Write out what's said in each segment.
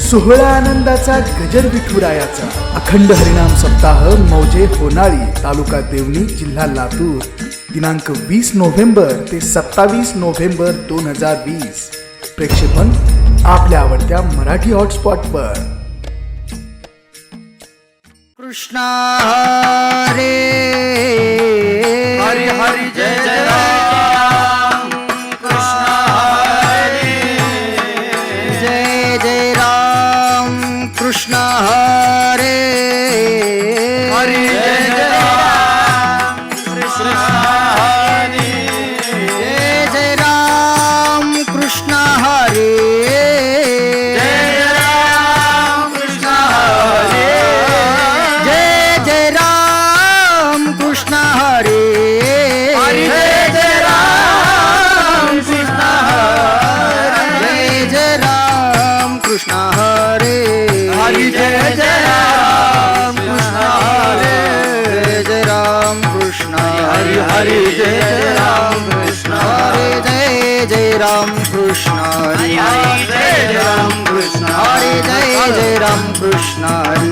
सोहळा आनंदाचा गजर विठुरायाचा अखंड हरिनाम सप्ताह मौजे होनाळी तालुका देवणी जिल्हा लातूर दिनांक 20 नोव्हेंबर ते 27 नोव्हेंबर 2020 प्रेक्षेपण आपल्या आवडत्या मराठी हॉटस्पॉटवर। कृष्ण हरे हरि हरि जय जय राम। कृष्ण हरे जय जय राम। कृष्ण हरे हरि जय जय राम। कृष्ण हरे जय जय राम। कृष्ण हरे जय जय राम। कृष्ण हरे जय जय राम। कृष्ण हरे हरि जय जय राम। कृष्ण हरे जय जय राम। कृष्ण हरे हरि जय जय राम। कृष्ण हरे जय जय राम। कृष्ण हरि हरि जय जय राम। कृष्ण हरे जय जय राम। कृष्ण हरे हरि जय जय राम। कृष्ण हरे जय जय राम। कृष्ण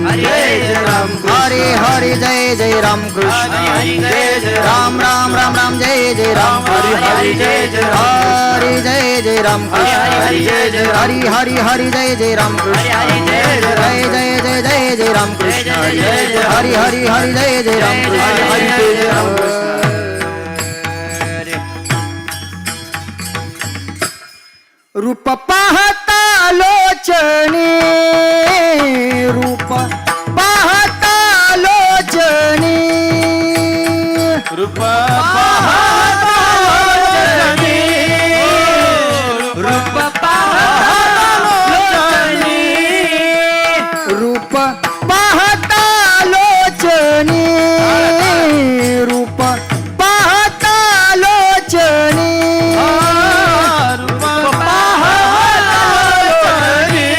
हरि जय जय राम। हरे हरे जय जय राम। कृष्ण हरि जय जय राम राम राम राम जय जय राम। हरि हरि जय जय राम। हरे जय जय राम। कृष्ण हरि जय जय राम। हरि हरि हरि जय जय राम। कृष्ण हरि जय जय राम। जय जय जय जय जय राम। कृष्ण जय जय जय राम। हरि हरि हरि जय जय राम। कृष्ण हरि हरि जय जय राम। कृष्ण रूप पाहता लोचनी रूप पाहता लोचनी रूप पाहता लोचनी रूप पाहता लोचनी रूप पाहता लोचनी रूप पाहता लोचनी रूप पाहता लोचनी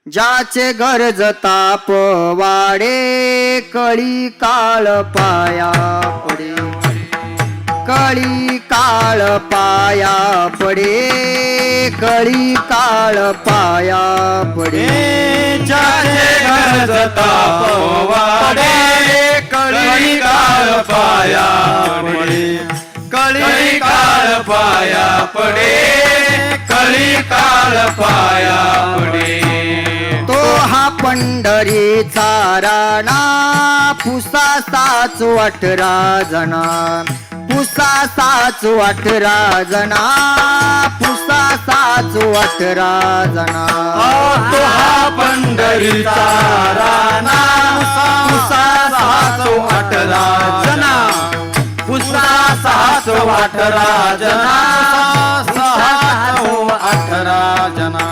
ज्याचे गरज ताप वाढे कळी काळ पाया पडे कळी काळ पाया पडे कळी काळ पाया पडे ज्याचे गरज ताप वाढे कळी काळ पाया पडे कळी काळ पाया पडे कळी काळ पाया पडे तो हा पंढरीचा राणा पुसासाच 18 जना पुसासाच 18 जना पुसासाच 18 जना तो हा पंढरीचा राणा पुसासाच 18 जना पुसासाच 18 जना 18 जना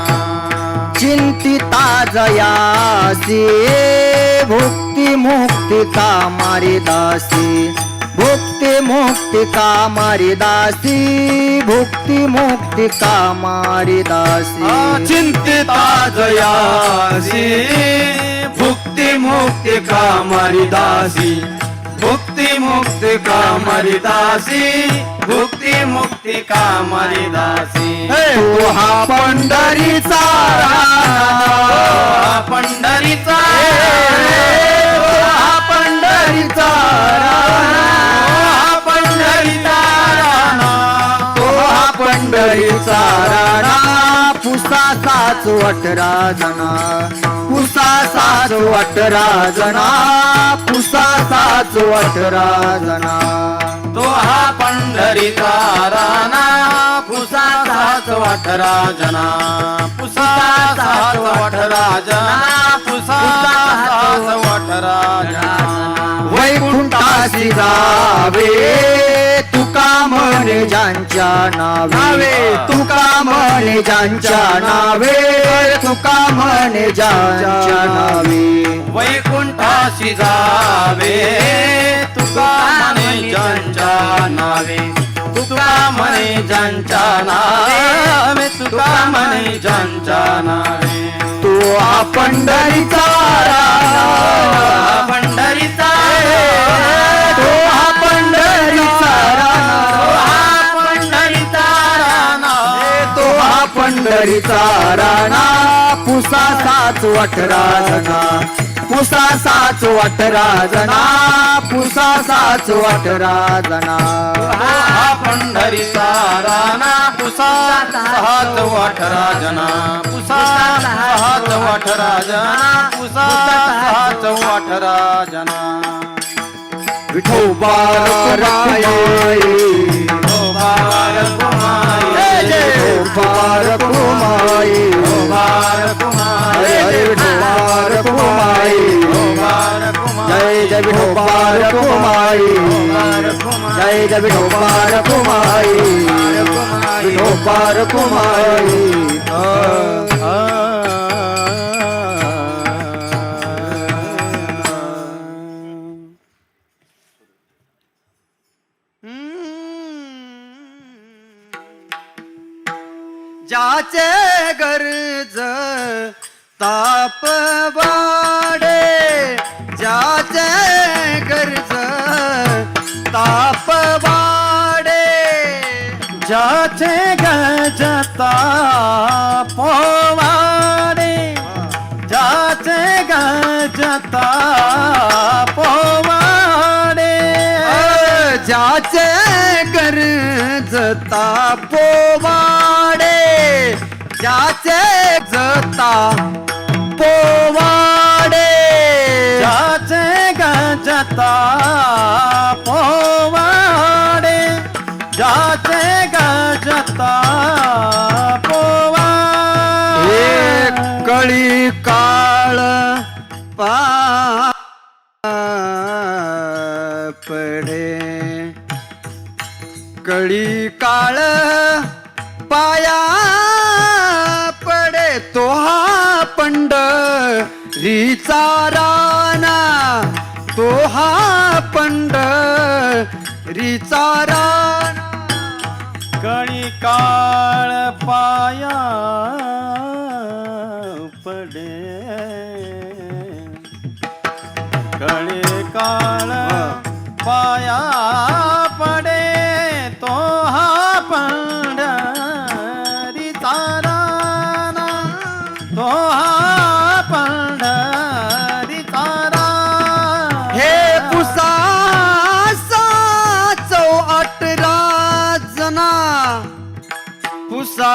चिंतिता जयासी भुक्ती मुक्ती कामारी दासी भुक्ती मुक्ती कामारी दासी भुक्ती मुक्ती कामारी दासी चिंतिता जयासी भुक्ती मुक्ती कामारी दासी भुक्ती मुक्ती कामारी दासी भुक्ती मुक्ती कामारी दासी तो हा पंढरीचा हा पंढरीचा हा पंढरीचा हा पंढरीचा तो हा पंढरीचा राणा पुसासाच 18 जना पुसासाच 18 जना पुसासाच 18 जना तो हा पंढरीचा राणा पुसासाच 18 जना पुसासाच 18 जना पुसासाच 18 जना वैकुंठासी जावे तुका म्हणे ज्यांच्या नावे तुका म्हणे ज्यांच्या नावे तुका म्हणे ज्यांच्या नावे वैकुंठाशी जावे तुका म्हणे ज्यांच्या नावे तुका म्हणे ज्यांच्या नावे तुका म्हणे ज्यांच्या नावे तो हा पंढरीचा हा पंढरीचा तो हा पंढरीचा हा पंढरीचा राणा तो हा पंढरीचा राणा पुसासाच 18 जना पुसासाच 18 जना पुसासाच 18 जना हा पंढरीचा राणा पुसासाच 18 जना पुसासाच 18 जना पुसासाच 18 जना विठोबा रखुमाई विठोबा रखुमाई हरे विठोबा रखुमाई जय जय विठोबा रखुमाई जय जय विठोबा रखुमाई विठोबा रखुमाई ज्याचे गरज ताप वाढे ज्याचे गरज ताप वाढे ज्याचे गजता पोवाडे ज्याचे गजता पोवाडे ज्याचे गरज ताप वाढे ज्याचे जता पोवाडे ज्याचे गजता पोवाडे ज्याचे गजता पोवाडे कळी काळ पडे कळी काळ पाया पडे तो हा पंढरीचा राणा तो हा पंढरीचा राणा कळी काळ पाया पडे कळे काळ पाया पडे तो हा पंढरीचा राना तो हा पंढरीचा राना हे पुसासा 18 जना पुसा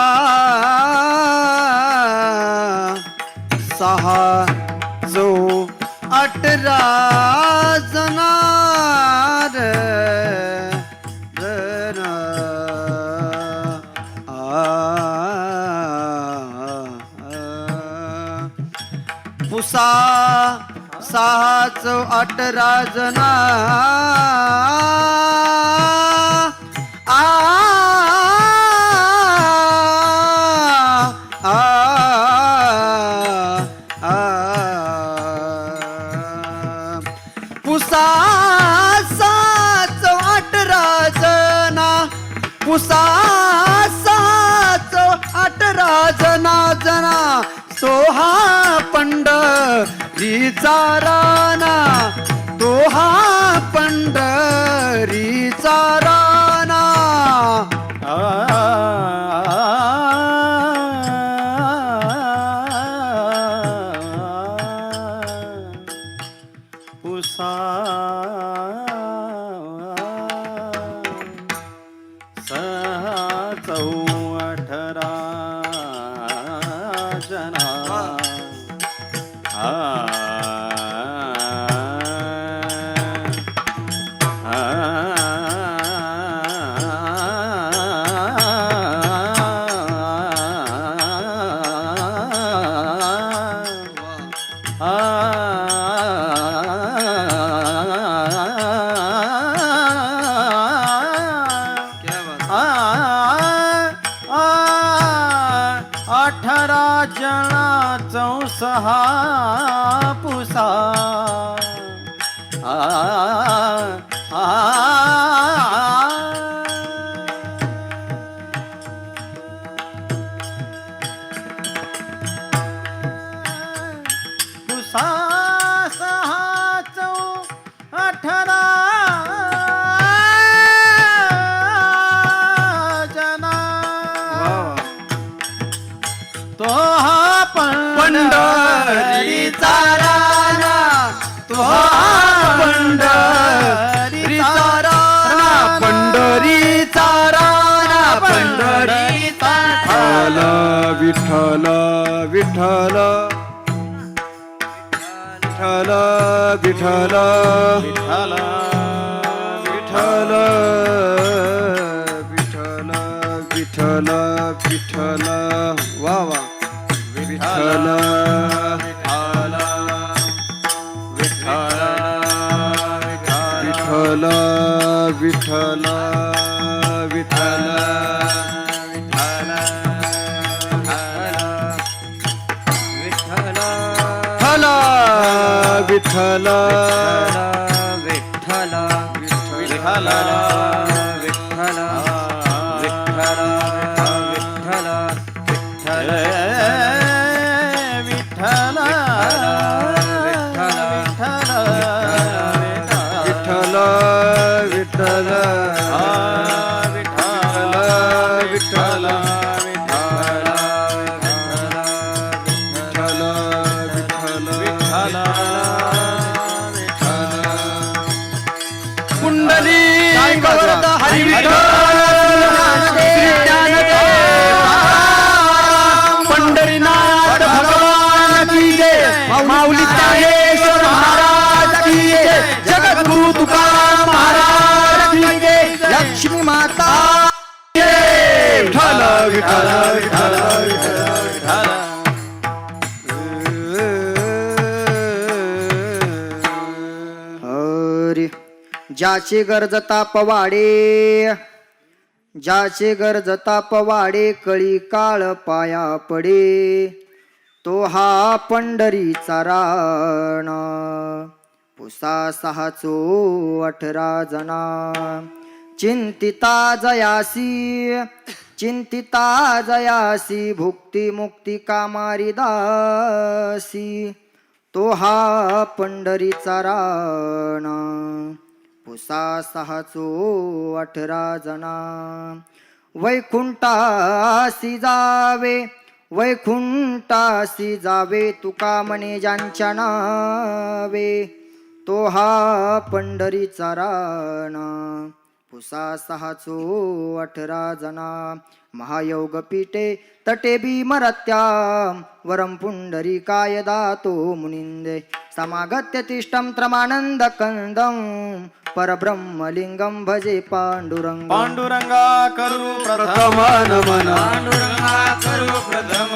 18 जनार पुसा 18 जना पुसा 18 जना पुसा 18 जना सोहा पंढरीचा राना तो हा पंढरीचा राना पुसा 18 जना सहा पुसा पुसा 18 जना तो हा पंढरीचा राना तो पंढरीचा राना पंढरीचा राना पंढरीचा विठ्ठल विठ्ठल विठ्ठल विठ्ठल विठ्ठल विठ्ठल विठ्ठल विठ्ठल वा वा विठ्ठल विठ्ठल विठ्ठल विठ्ठल विठ्ठल विठ्ठल विठ्ठल विठ्ठल विठ्ठल विठ्ठल विठ्ठल विठ्ठल विठ्ठल विठ्ठल विठ्ठल विठ्ठल विठ्ठल कुंडली हरी पंढरीनाथ भगवान की जय माऊली ज्ञानेश्वर महाराज की जय जगद्गुरु तुकाराम महाराज की जय लक्ष्मी माता विठ्ठल विठ्ठल विठ्ठल विठ्ठल हरी ज्याचे गरज तापवाडे ज्याचे गरज तापवाडे कळी काळ पाया पडे तो हा पंढरीचा राणा पुसा 18 जना चिंतिता जयासी चिंतिता जयासी भुक्ती मुक्ती कामारी दासी तो हा पंढरीचा राणा पुसा 618 जना वैकुंठासी जावे वैकुंठासी जावे तुका म्हणे ज्यांच्या नावे तो हा पंढरीचा राणा पुसा 618 जना महायोग पीठे तटे भीमरत्या वरम पुंडरीकाय दातो मुनिंदे समागत्य तिष्ठं त्रमानंद कंदं परब्रह्मलिंगं भजे पांडुरंग पांडुरंगा करू प्रथम नमन पांडुरंगा करू प्रथम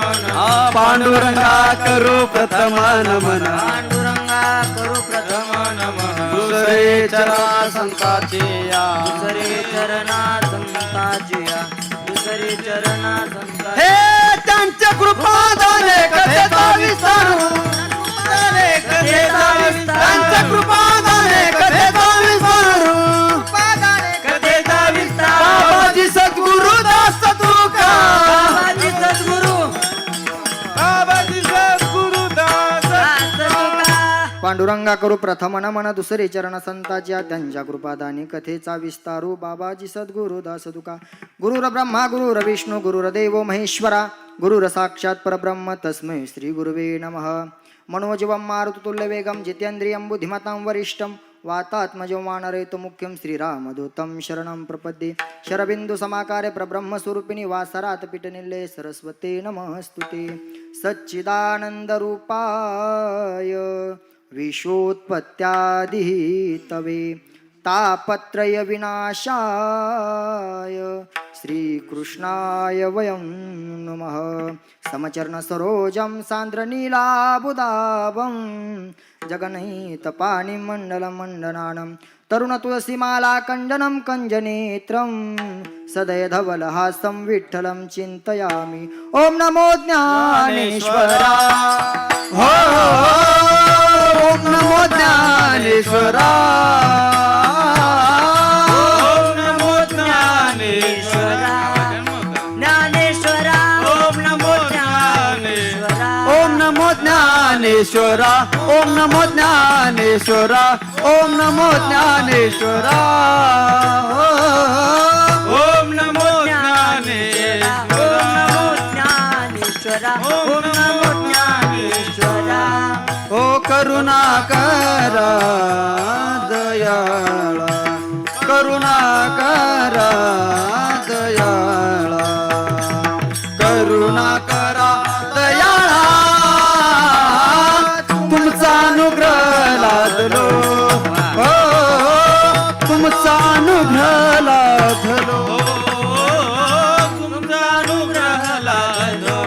पांडुरंगा करू प्रथम नमन पांडुरंगा करू प्रथम नमः दुसरे चरा संताचे या दुसरे चरणा संताचे या दुसरे चरणा संता हे त्यांच्या कृपादाने कथेचा विस्तार त्यांच्या कृपादाने कथेचा विस्तार कथेचा विस्तार बाबाजी सद्गुरु दास तुका बाबाजी सद्गुरु बाबाजी सद्गुरु दास पांडुरंगा करू प्रथम नमन दुसरे चरण संताच्या त्यांच्या कृपादानी कथेचा विस्तारू बाबाजी सद्गुरु दास तुका गुरुर ब्रह्मा गुरुर विष्णू गुरुर्देव महेश्वरा गुरुर साक्षात परब्रह्म तस्मै श्री गुरुवे नमः मनोजवं मारुततुल्य वेगं जितेन्द्रियं बुद्धिमतां वरिष्ठं वातात्मजं वानरेतु मुख्यं श्रीरामदूतं शरणं प्रपद्ये शरबिंदु समाकारे परब्रह्मस्वरूपिणी वासरात पीठनिलये सरस्वते नमस्तुते सच्चिदानंद रूपाय विश्वोत्पत्त्यादिः तवे तापत्रय विनाशाय श्रीकृष्णाय वयं नमः समचरण सरोजं सान्द्रनीलाबुदाबं जगन्नीत पाणिमण्डलमण्डनानं तरुण तुलसीमाला कण्डनं कञ्जनेत्रं सदय धवलहासं विठ्ठलं चिन्तयामि ॐ नमो ज्ञानेश्वरा हो ओम नमो ज्ञानेश्वरा ओम नमो ज्ञानेश्वरा ज्ञानेश्वरा ओम नमो ज्ञानेश्वरा ओम नमो ज्ञानेश्वरा ओम नमो ज्ञानेश्वरा ओम नमो ज्ञानेश्वरा ओम नमो ज्ञानेश्वरा ओम नमो ज्ञानेश्वरा ओम नमो ज्ञानेश्वरा ओ करुणा करा दयाळा करुणा करा दयाळा करुणा करा दयाळा तुमचा अनुग्रह लादलो हो तुमचा अनुग्रह लादलो तुमचा अनुग्रह लादलो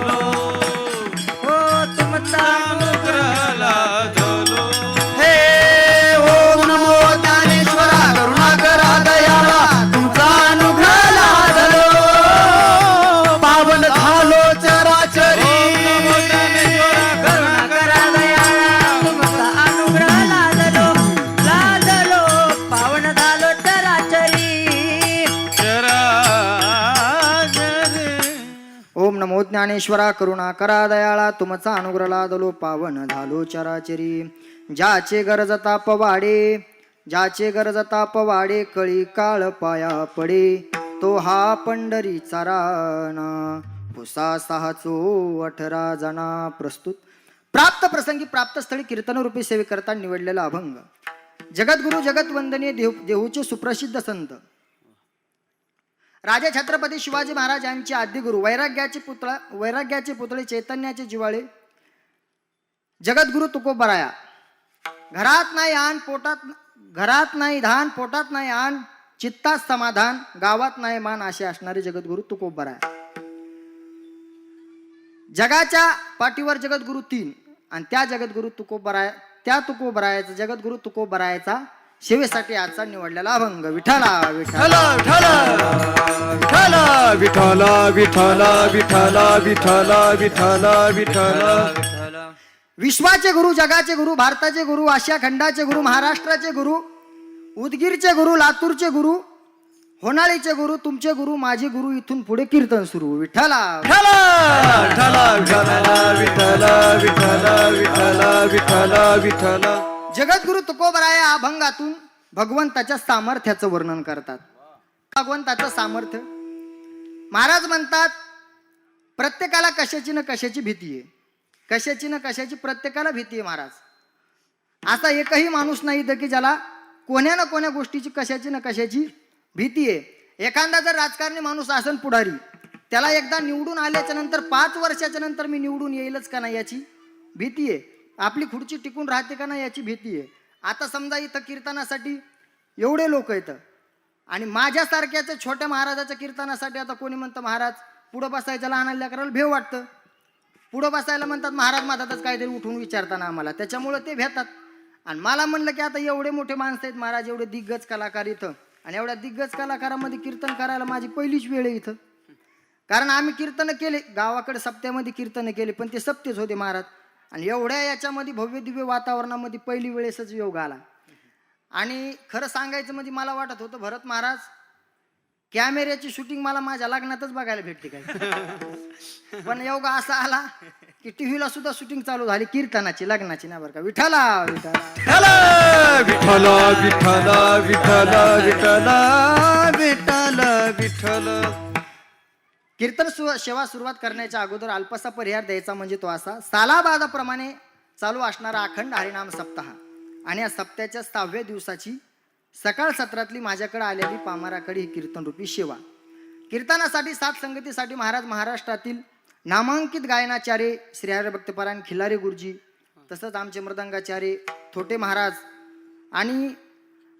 हो तुमचा अनुग्रह लादलो हे ओम नमो ज्ञानेश्वरा करुणा करा दयाळा तुमचा अनुग्रह लादलो पावन झालो चराचरी करुणा करा दयाळा तुमचा अनुग्रह लादलो लादलो पावन झालो चराचरी ओम नमो ज्ञानेश्वरा करुणा करा दयाळा तुमचा अनुग्रह लादलो पावन झालो चराचरी ज्याचे गरज ताप वाडे ज्याचे गरज ताप वाडे कळी काळ पाया पडे तो हा पंढरीचा राणा पुसा 618 जना प्रस्तुत प्राप्त प्रसंगी प्राप्त स्थळी कीर्तनरूपी सेवेकरता निवडलेला अभंग जगद्गुरु जगतवंदनीय देहूचे सुप्रसिद्ध संत राजा छत्रपती शिवाजी महाराज यांचे आद्यगुरु वैराग्याचे पुतळे चैतन्याचे जिवाळे जगद्गुरु तुकोबराया घरात नाही आण पोटात घरात नाही धान पोटात नाही आण चित्तात समाधान गावात नाही मान असे असणारे जगद्गुरु तुकोबराया जगाच्या पाठीवर जगद्गुरु 3 आणि त्या जगद्गुरु तुकोबरायाचा जगद्गुरु तुकोबरायाचा सेवेसाठी आजचा निवडलेला अभंग विठ्ठला विठ्ठला विठ्ठला विठ्ठला विठ्ठला विठ्ठला विठ्ठला विठ्ठला विठ्ठला विठ्ठला विश्वाचे गुरु जगाचे गुरु भारताचे गुरु आशिया खंडाचे गुरु महाराष्ट्राचे गुरु उदगीरचे गुरु लातूरचे गुरु होणाळीचे गुरु, तुमचे गुरु, माझे गुरु, इथून पुढे कीर्तन सुरू. विठ्ठला जगद्गुरु तुकोबराया अभंगातून भगवंताच्या सामर्थ्याचं वर्णन करतात. भगवंताचं सामर्थ्य महाराज म्हणतात, प्रत्येकाला कशाची ना कशाची भीती आहे, कशाची ना कशाची प्रत्येकाला भीती आहे महाराज. असा एकही माणूस नाही इथं की ज्याला कोण्या ना कोण्या गोष्टीची कशाची ना कशाची भीती आहे. एखादा जर राजकारणी माणूस असेल पुढारी, त्याला एकदा निवडून आल्याच्या नंतर 5 वर्षाच्या नंतर मी निवडून येईलच का नाही याची भीती आहे. आपली खुर्ची टिकून राहते का नाही याची भीती आहे. आता समजा इथं कीर्तनासाठी एवढे लोक येतं आणि माझ्यासारख्याच छोट्या महाराजाच्या कीर्तनासाठी आता कोणी म्हणतं महाराज पुढं बसायचं, लहान लेकराला भेव वाटतं. पुढं बसायला म्हणतात महाराज मधातच काहीतरी उठून विचारताना आम्हाला, त्याच्यामुळं ते भेटतात. आणि मला म्हणलं की आता एवढे मोठे माणसं आहेत महाराज, एवढे दिग्गज कलाकार इथं, आणि एवढ्या दिग्गज कलाकारामध्ये कीर्तन करायला माझी पहिलीच वेळ आहे इथं. कारण आम्ही कीर्तन केले गावाकडे, सप्त्यामध्ये कीर्तन केले, पण ते सप्तेच होते महाराज. आणि एवढ्या याच्यामध्ये भव्य दिव्य वातावरणामध्ये पहिली वेळेसच योग आला. आणि खरं सांगायचं म्हणजे मला वाटत होतं भरत महाराज कॅमेऱ्याची शूटिंग मला माझ्या लग्नातच बघायला भेटते काय. पण योग असा आला की टीव्हीला सुद्धा शूटिंग चालू झाली कीर्तनाची, लग्नाची ना बरं का. विठ्ठला विठ्ठला कीर्तन सेवा सुरुवात करण्याच्या अगोदर अल्पसा परिहार द्यायचा म्हणजे तो असा, सालाबादाप्रमाणे चालू असणारा अखंड हरिनाम सप्ताह आणि या सप्त्याच्या 6व्या दिवसाची सकाळ सत्रातली माझ्याकडे आलेली पामाराकडे ही कीर्तन रूपी सेवा. कीर्तनासाठी साथ संगतीसाठी महाराज महाराष्ट्रातील नामांकित गायनाचार्य श्री हरिभक्तपरायण खिल्लारे गुरुजी, तसंच आमचे मृदंगाचार्य थोटे महाराज, आणि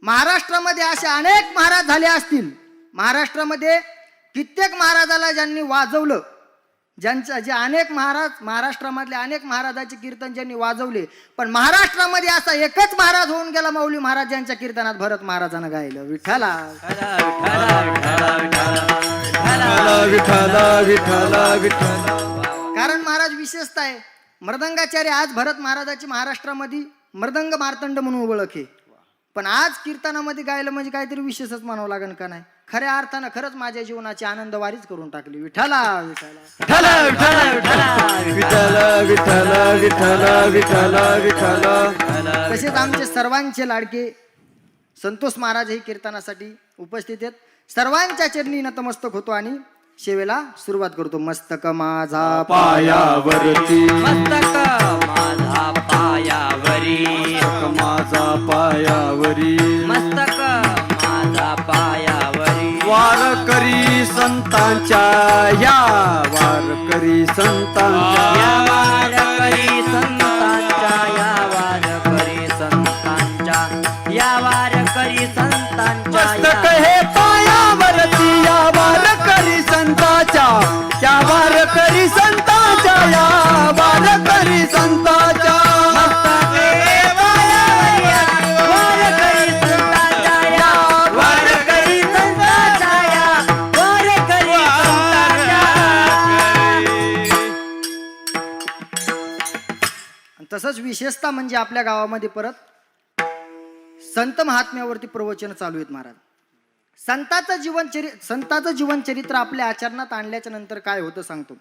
महाराष्ट्रामध्ये असे अनेक महाराज झाले असतील. महाराष्ट्रामध्ये कित्येक महाराजाला ज्यांनी वाजवलं, जे अनेक महाराज महाराष्ट्रामधले अनेक महाराजांचे कीर्तन ज्यांनी वाजवले, पण महाराष्ट्रामध्ये असा एकच महाराज होऊन गेला माऊली महाराज ज्यांच्या कीर्तनात भरत महाराजांना गायलं. विठ्ठला कारण महाराज विशेषता आहे मृदंगाचार्य. आज भरत महाराजाची महाराष्ट्रामध्ये मृदंग मार्तंड म्हणून ओळख आहे, पण आज कीर्तनामध्ये गायलं म्हणजे काहीतरी विशेषच म्हणावं लागेल का नाही. खऱ्या अर्थानं खरंच माझ्या जीवनाची आनंद वारीच करून टाकली. विठ्ठला तसेच आमचे सर्वांचे लाडके संतोष महाराज हे कीर्तनासाठी उपस्थित आहेत. सर्वांच्या चरणी नतमस्तक होतो आणि सेवेला सुरुवात करतो. मस्तक माझा पायावरती, मस्तक माझा पायावरी, माझा पायावरी, मस्तक माझा पायावरी, वारकरी संतांच्या, या वारकरी संतांच्या, या वारकरी संतांच्या, या वारकरी संतांच्या, या वारकरी संतांच्या, मस्तक हे पायावरती, या वारकरी संतांच्या, त्या वारकरी संतांच्या, या वारकरी संतांच्या. मस्तक हे पायावरी, या वारकरी संतांच्या, या वारकरी संतांच्या, या वारकरी संतांच्या. तसंच विशेषता म्हणजे आपल्या गावामध्ये परत संत महात्म्यावरती प्रवचन चालू आहेत महाराज. संताचं जीवनचरित्र आपल्या आचरणात आणल्याच्या नंतर काय होतं सांगतो.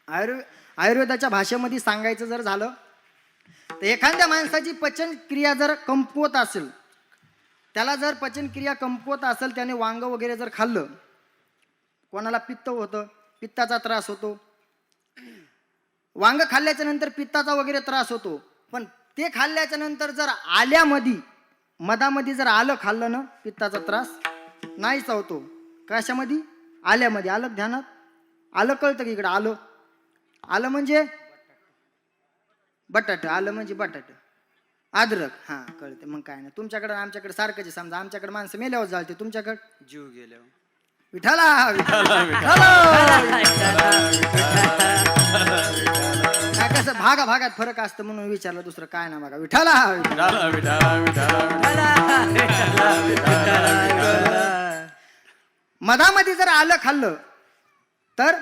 आयुर्वेदाच्या भाषेमध्ये सांगायचं जर झालं तर एखाद्या माणसाची पचन क्रिया जर कमकुवत असेल, त्याला जर पचन क्रिया कमकुवत असेल, त्याने वांग वगैरे जर खाल्लं, कोणाला पित्त होतं, पित्ताचा त्रास होतो, वांग खाल्ल्याच्या नंतर पित्ताचा वगैरे त्रास होतो. पण ते खाल्ल्याच्या नंतर जर आल्यामध्ये मधामध्ये जर आलं खाल्लं ना, पित्ताचा त्रास नाहीच होतो. कशामध्ये? आल्यामध्ये. आलं ध्यानात? आलं कळतं की इकडं आलं, आलं म्हणजे बटाट, आलं म्हणजे बटाट, अद्रक, हा कळते. मग काय नाही, तुमच्याकडे आमच्याकडे सारखंच. समजा आमच्याकडे माणसं मेल्यावर जाळते, तुमच्याकडे जीव गेल्यावर. विठाला कसं भागाभागात फरक असतं म्हणून विचारलं, दुसरं काय ना बघा. विठाला मधामध्ये जर आलं खाल्लं तर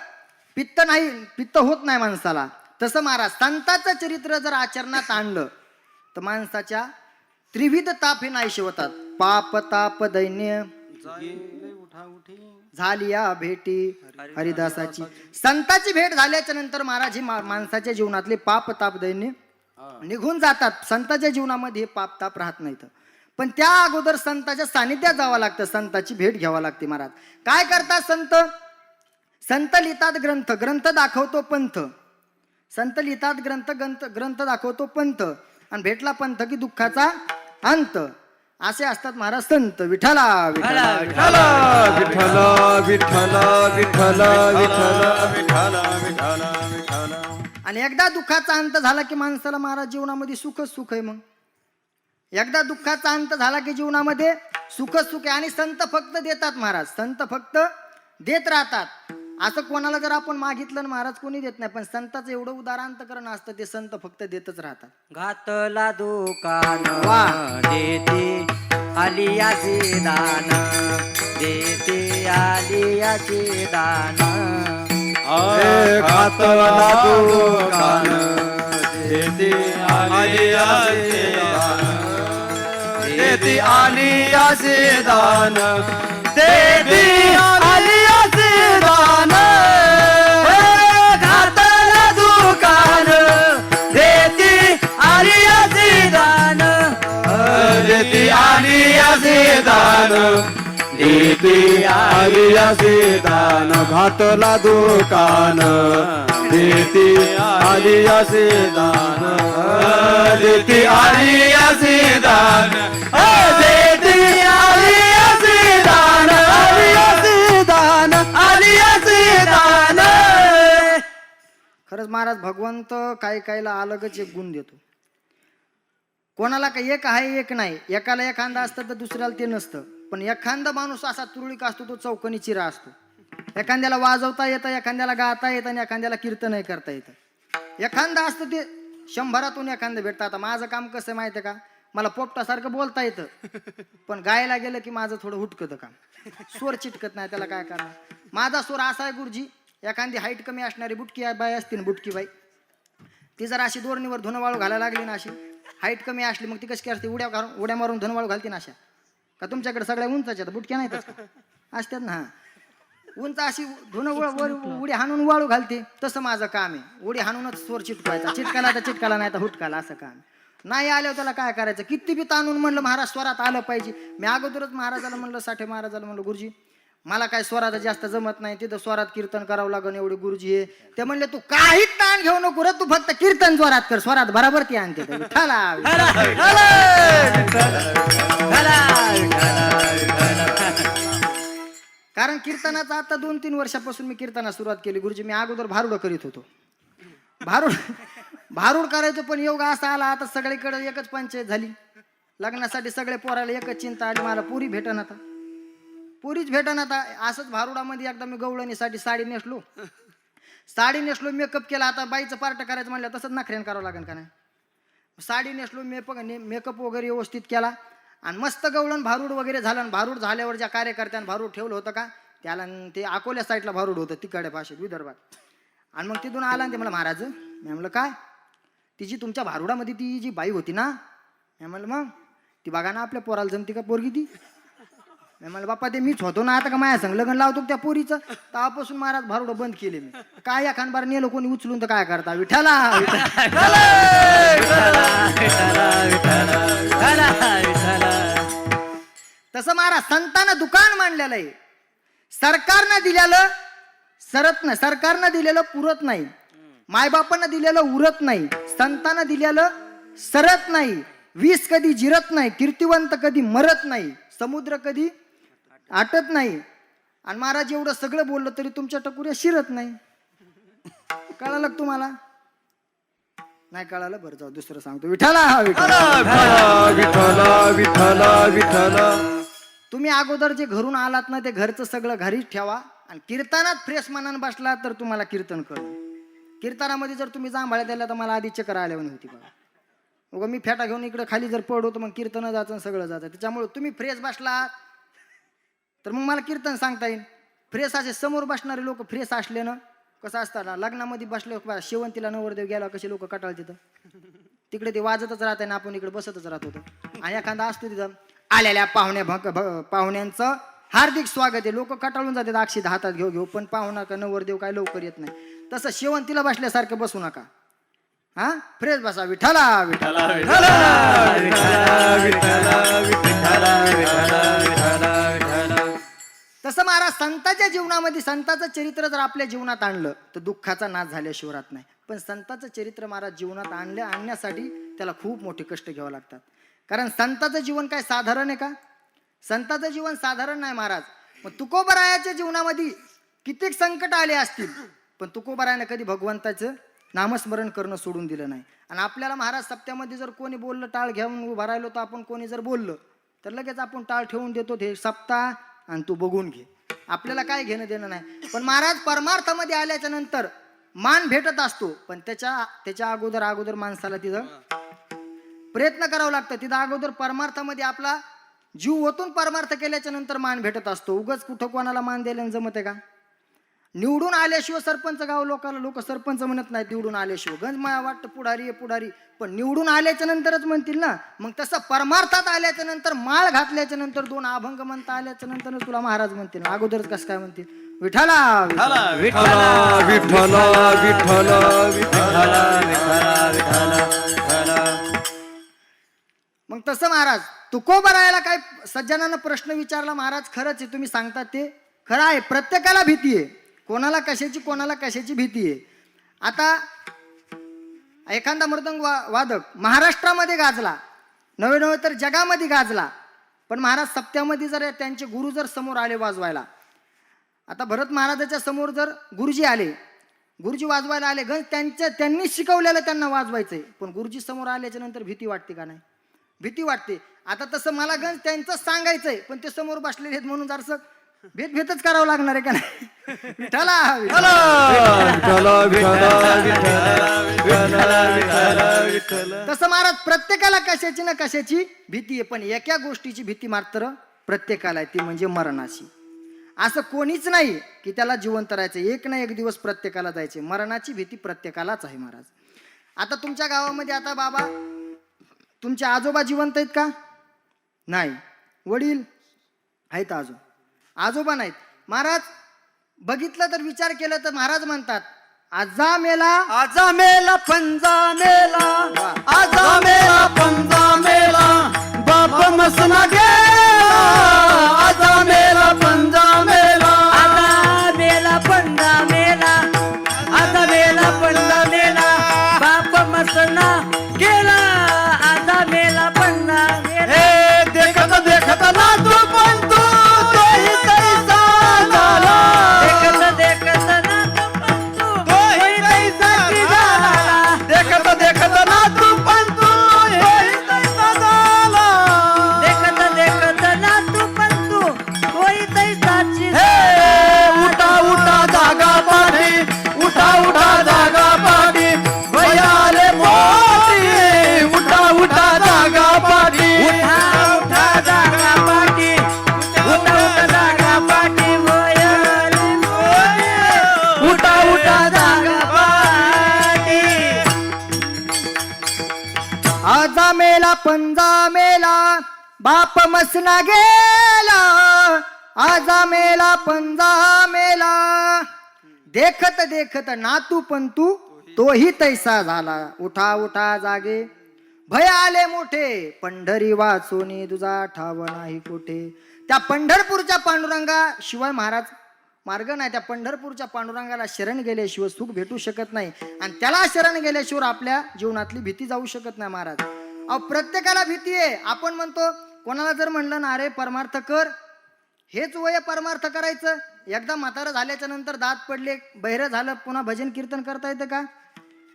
पित्त होत नाही माणसाला. तसं महाराज संताचं चरित्र जर आचरणात आणलं तर माणसाच्या त्रिविध ताप हे नाहीसे होतात. पाप ताप दैन्य झाली या भेटी हरिदासाची. संताची भेट झाल्याच्या नंतर महाराज ही माणसाच्या जीवनातले पाप ताप दैन्य निघून जातात. संताच्या जीवनामध्ये हे पाप ताप राहत नाहीत. पण त्या अगोदर संताच्या सानिध्यात जावं लागतं, संताची भेट घ्यावं लागते. महाराज काय करतात संत? संत लिहितात ग्रंथ, ग्रंथ दाखवतो पंथ. संत लिहितात ग्रंथ, ग्रंथ दाखवतो पंथ. आणि भेटला पंथ की दुःखाचा अंत. असे असतात महाराज संत. विठ्ठला विठ्ठला विठ्ठल विठ्ठल विठ्ठल विठ्ठल विठ्ठल विठ्ठल विठ्ठल. आणि एकदा दुःखाचा अंत झाला की माणसाला महाराज जीवनामध्ये सुखच सुख आहे. मग एकदा दुःखाचा अंत झाला की जीवनामध्ये सुखच सुख आहे. आणि संत फक्त देतात महाराज, संत फक्त देत राहतात. असं कोणाला जर आपण मागितलं ना महाराज कोणी देत नाही. पण संताचं एवढं उदारांतकरण असतं, ते संत फक्त देतच राहतात. घातला दुकान वा. देते आलियाचे दान, देते आलियाचे दान. घातला दुकान देती आलियाचे दान, देती आलियाचे दान, देती आलियाचे दान. घातला दुकान देती आलियाचे दान, देती आलियाचे दान, देती आलियाचे दान. घातला दुकान देती आलियाचे दान, देती आलियाचे दान, देती आलियाचे दान, आलियाचे दान, आलियाचे दान. खरंच महाराज भगवंत काही काहीला अलगच एक गुण देतो. कोणाला काही एक आहे एक नाही. एकाला एखादा असतं तर दुसऱ्याला ते नसतं. पण एखादा माणूस असा तुरळीक असतो, तो चौकनी चिरा असतो. एखाद्याला वाजवता येतं, एखाद्याला गाता येतं, आणि एखाद्याला कीर्तनही करता येतं. एखादा असतं ते 100 एखादं भेटतं. आता माझं काम कसं आहे माहिती आहे का? मला पोपटासारखं बोलता येतं, पण गायला गेलं की माझं थोडं हुटकतं काम, स्वर चिटकत नाही. त्याला काय करणार? माझा स्वर असा आहे गुरुजी, एखादी हाईट कमी असणारी बुटकी बाई असते ना, बुटकी बाई, ती जर अशी दोरणीवर धुणवाळू घालायला लागली ना, अशी हाईट कमी असली, मग ती कशी असते? उड्या मारून धुणवाळू घालते ना. अशा का तुमच्याकडे सगळ्या उंचाच्या बुटक्या नाहीत असतात ना? हा, उंच अशी उडी हाणून वाळू घालते. तसं माझं काम आहे, उडी हाणूनच स्वर चिटकायचा. चिटकाला तर चिटकाला, नाही तर हुटकाला, असं काम. नाही आल्यावर त्याला काय करायचं? किती बी ताणून म्हणलं महाराज स्वरात आलं पाहिजे. मी अगोदरच महाराजाला म्हणलं, साठे महाराजाला म्हणलं, गुरुजी मला काय स्वरात जास्त जमत नाही, तिथं स्वरात कीर्तन करावं लागेल एवढे गुरुजी हे. ते म्हणले तू काही ताण घेऊ नको रे, तू फक्त कीर्तन जोरात कर, स्वरात बराबर ती आणते. कारण कीर्तनाचा आता 2-3 वर्षापासून मी कीर्तनाला सुरुवात केली. गुरुजी मी अगोदर भारुड करीत होतो. भारूड करायचो, पण योग असा आला आता सगळीकडे एकच पंचायत झाली. लग्नासाठी सगळे पोराला एकच चिंता आली, मला पुरी भेटन, आता पुरीच भेटन. आता असंच भारुडामध्ये एकदा मी गवळणीसाठी साडी नेसलो, मेकअप केला. आता बाईचं पार्ट करायचं म्हणलं तसंच नखऱ्यान करावं लागेल का नाही? साडी नेसलो, मेकअप वगैरे व्यवस्थित केला, आणि मस्त गवळण भारूड वगैरे झालं. भारूड झाल्यावर ज्या कार्यकर्त्यानं भारूड ठेवलं होतं का, त्याला ते अकोल्या साईडला भारूड होतं, तिकडे भाषेत विदर्भात. आणि मग तिथून आला आणि ते मला, महाराज, मी म्हणलं काय? तिची तुमच्या भारुडामध्ये ती जी बाई होती ना, मी म्हणलं मग ती बघा ना, आपल्या पोराला जमती का पोरगी ती? मी म्हणलं बाप्पा ते मीच होतो ना, आता का माया संग लग्न लावतो त्या पोरीचं? तेव्हापासून महाराज भारुडं बंद केले मी. काय या खानबार नेलं कोणी उचलून तर काय करता? विठ्ठला तसं महाराज संतांना दुकान मांडलेलं आहे. सरकारनं दिलेलं सरत नाही, सरकारनं दिलेलं पुरत नाही, मायबापांना दिलेलं उरत नाही, संतांना दिलेलं सरत नाही. वीस कधी जिरत नाही, कीर्तिवंत कधी मरत नाही, समुद्र कधी आटत नाही. आणि महाराज एवढं सगळं बोललं तरी तुमच्या टकुऱ्या शिरत नाही. कळालं का तुम्हाला? नाही कळालं? बरं जाऊ, दुसरं सांगतो. विठ्ठला विठ्ठल विठ्ठल विठ्ठल. तुम्ही अगोदर जे घरून आलात ना, ते घरचं सगळं घरीच ठेवा, आणि कीर्तनात फ्रेश मनानं बसला तर तुम्हाला कीर्तन कळलं. कीर्तनामध्ये जर तुम्ही जांभळ्या दिल्या तर मला आधी चक्कर आल्यावर होती बघा. मग मी फेटा घेऊन इकडे खाली जर पडलो तर मग कीर्तन जायचं, सगळं जायचं. त्याच्यामुळे तुम्ही फ्रेश बसला तर मग मला कीर्तन सांगता येईल. फ्रेश असे समोर बसणारे लोक फ्रेश असले ना, कसं असतं ना, लग्नामध्ये बसले शेवंतीला नवरदेव गेला कसे लोक कटाळ तिथं, तिकडे ते वाजतच राहते ना, आपण इकडे बसतच राहत होतो. आणि एखादा असतो तिथं, आलेल्या पाहुण्यांचं हार्दिक स्वागत आहे. लोक कटाळून जातात अक्षित हातात घेऊ घेऊ, पण पाहू नका नवरदेव काय लवकर येत नाही. तसं शेवंतीला बसल्यासारखं बसू नका. हा फ्रेश बसा. विठ्ठला विठ्ठला तसं महाराज संतांच्या जीवनामध्ये संतांचं चरित्र जर आपल्या जीवनात आणलं तर दुःखाचा नाश झाल्याशिवाय राहत नाही. पण संतांचं चरित्र महाराज जीवनात आणण्यासाठी त्याला खूप मोठे कष्ट घ्यावं लागतात. कारण संतांचं जीवन काय साधारण आहे का? संतांचं जीवन साधारण नाही महाराज. मग तुकोबरायाच्या जीवनामध्ये कित्येक संकट आले असतील, पण तुकोबरायाने कधी भगवंताचं नामस्मरण करणं सोडून दिलं नाही. आणि आपल्याला महाराज सप्त्यामध्ये जर कोणी बोललं, टाळ घेऊन उभा राहिलो तर आपण कोणी जर बोललं तर लगेच आपण टाळ ठेवून देतो, हे सप्ताह आणि तू बघून घे, आपल्याला काय घेणं देणं नाही. पण महाराज परमार्थामध्ये आल्याच्या नंतर मान भेटत असतो, पण त्याच्या अगोदर माणसाला तिथं प्रयत्न करावा लागतं. तिथं अगोदर परमार्थामध्ये आपला जीव ओतून परमार्थ केल्याच्या नंतर मान भेटत असतो. उगाच कुठं कोणाला मान द्यायला जमत आहे का? निवडून आल्याशिवाय सरपंच गाव लोक सरपंच म्हणत नाहीत. निवडून आल्याशिवाय गंज मला वाटतं पुढारी आहे पुढारी, पण निवडून आल्याच्या नंतरच म्हणतील ना. मग तसं परमार्थात आल्याच्या नंतर, माळ घातल्याच्या नंतर, 2 अभंग म्हणता आल्याच्या नंतर तुला महाराज म्हणतील. अगोदरच कसं काय म्हणतील? विठ्ठला विठ्ठला विठ्ठला विठ्ठला विठ्ठला विठ्ठला. मग तसं महाराज तुकोबरायाला काय सज्जनानं प्रश्न विचारला. महाराज खरंच आहे तुम्ही सांगतात ते खरं आहे. प्रत्येकाला भीती आहे, कोणाला कशाची भीती आहे. आता एखादा मृदंग वादक महाराष्ट्रामध्ये गाजला, नवे तर जगामध्ये गाजला, पण महाराज सप्त्यामध्ये जर त्यांचे गुरु जर समोर आले वाजवायला, आता भरत महाराजाच्या समोर जर गुरुजी वाजवायला आले, त्यांनी शिकवलेलं त्यांना वाजवायचंय, पण गुरुजी समोर आल्याच्या नंतर भीती वाटते का नाही? भीती वाटते. आता तसं मला गंज त्यांचं सांगायचंय, पण ते समोर बसलेले आहेत म्हणून जरासं भेटच करावं लागणार आहे का नाही? विठ्ठला तसं महाराज प्रत्येकाला कशाची ना कशाची भीती आहे, पण एका गोष्टीची भीती मात्र प्रत्येकाला आहे, ती म्हणजे मरणाची. असं कोणीच नाही की त्याला जिवंत राहायचं. एक ना एक दिवस प्रत्येकाला जायचे. मरणाची भीती प्रत्येकालाच आहे महाराज. आता तुमच्या गावामध्ये आता बाबा तुमचे आजोबा जिवंत आहेत का? नाही. वडील आहेत? आजोबा नाहीत. महाराज बघितलं तर विचार केलं तर महाराज म्हणतात आजा मेला पंजा मेला, आजा मेला पंजा मेला, बाप मसना गेला, आजा मेला पंजा मेला, आजा मेला पंजा मेला, आजा मेला पंजा मेला, बाप मसना गेला, आजा मेला पंजा मेला. हे देखत देखत ना तू पण तू तोही तैसा झाला, देखत देखत ना तू तोही तैसा झाला, देखत देखत ना तू पण तू तोही तैसा झाला, देखत देखत ना तू पण तू होई तैसाची. हे उठा उठा जागा पाठी, उठा उठा जागा पाठी, भयाले मोठी, उठा उठा जागा पाठी, उठा उठा जागा पाठी, उठा उठा जागा पाठी, वयाले मोठी, उठा उठा जागा पाठी. आजा मेला पंजा मेला, बाप मसना गेला, आजा मेला पंजा मेला, देखत देखत नातू पण तू तोही तैसा झाला. उठा उठा जागे भय आले मोठे, पंढरी वाचोनी तुझा ठाव नाही कुठे. त्या पंढरपूरच्या पांडुरंगा शिवाय महाराज मार्ग नाही. त्या पंढरपूरच्या पांडुरंगाला शरण गेल्याशिवाय सुख भेटू शकत नाही, आणि त्याला शरण गेल्याशिवाय आपल्या जीवनातली भीती जाऊ शकत नाही महाराज. अहो प्रत्येकाला भीती आहे. आपण म्हणतो, कोणाला जर म्हणलं ना अरे परमार्थ कर, हेच वय परमार्थ करायचं. एकदा म्हातारं झाल्याच्या नंतर दात पडले, बहिरं झालं, पुन्हा भजन कीर्तन करता येतं का?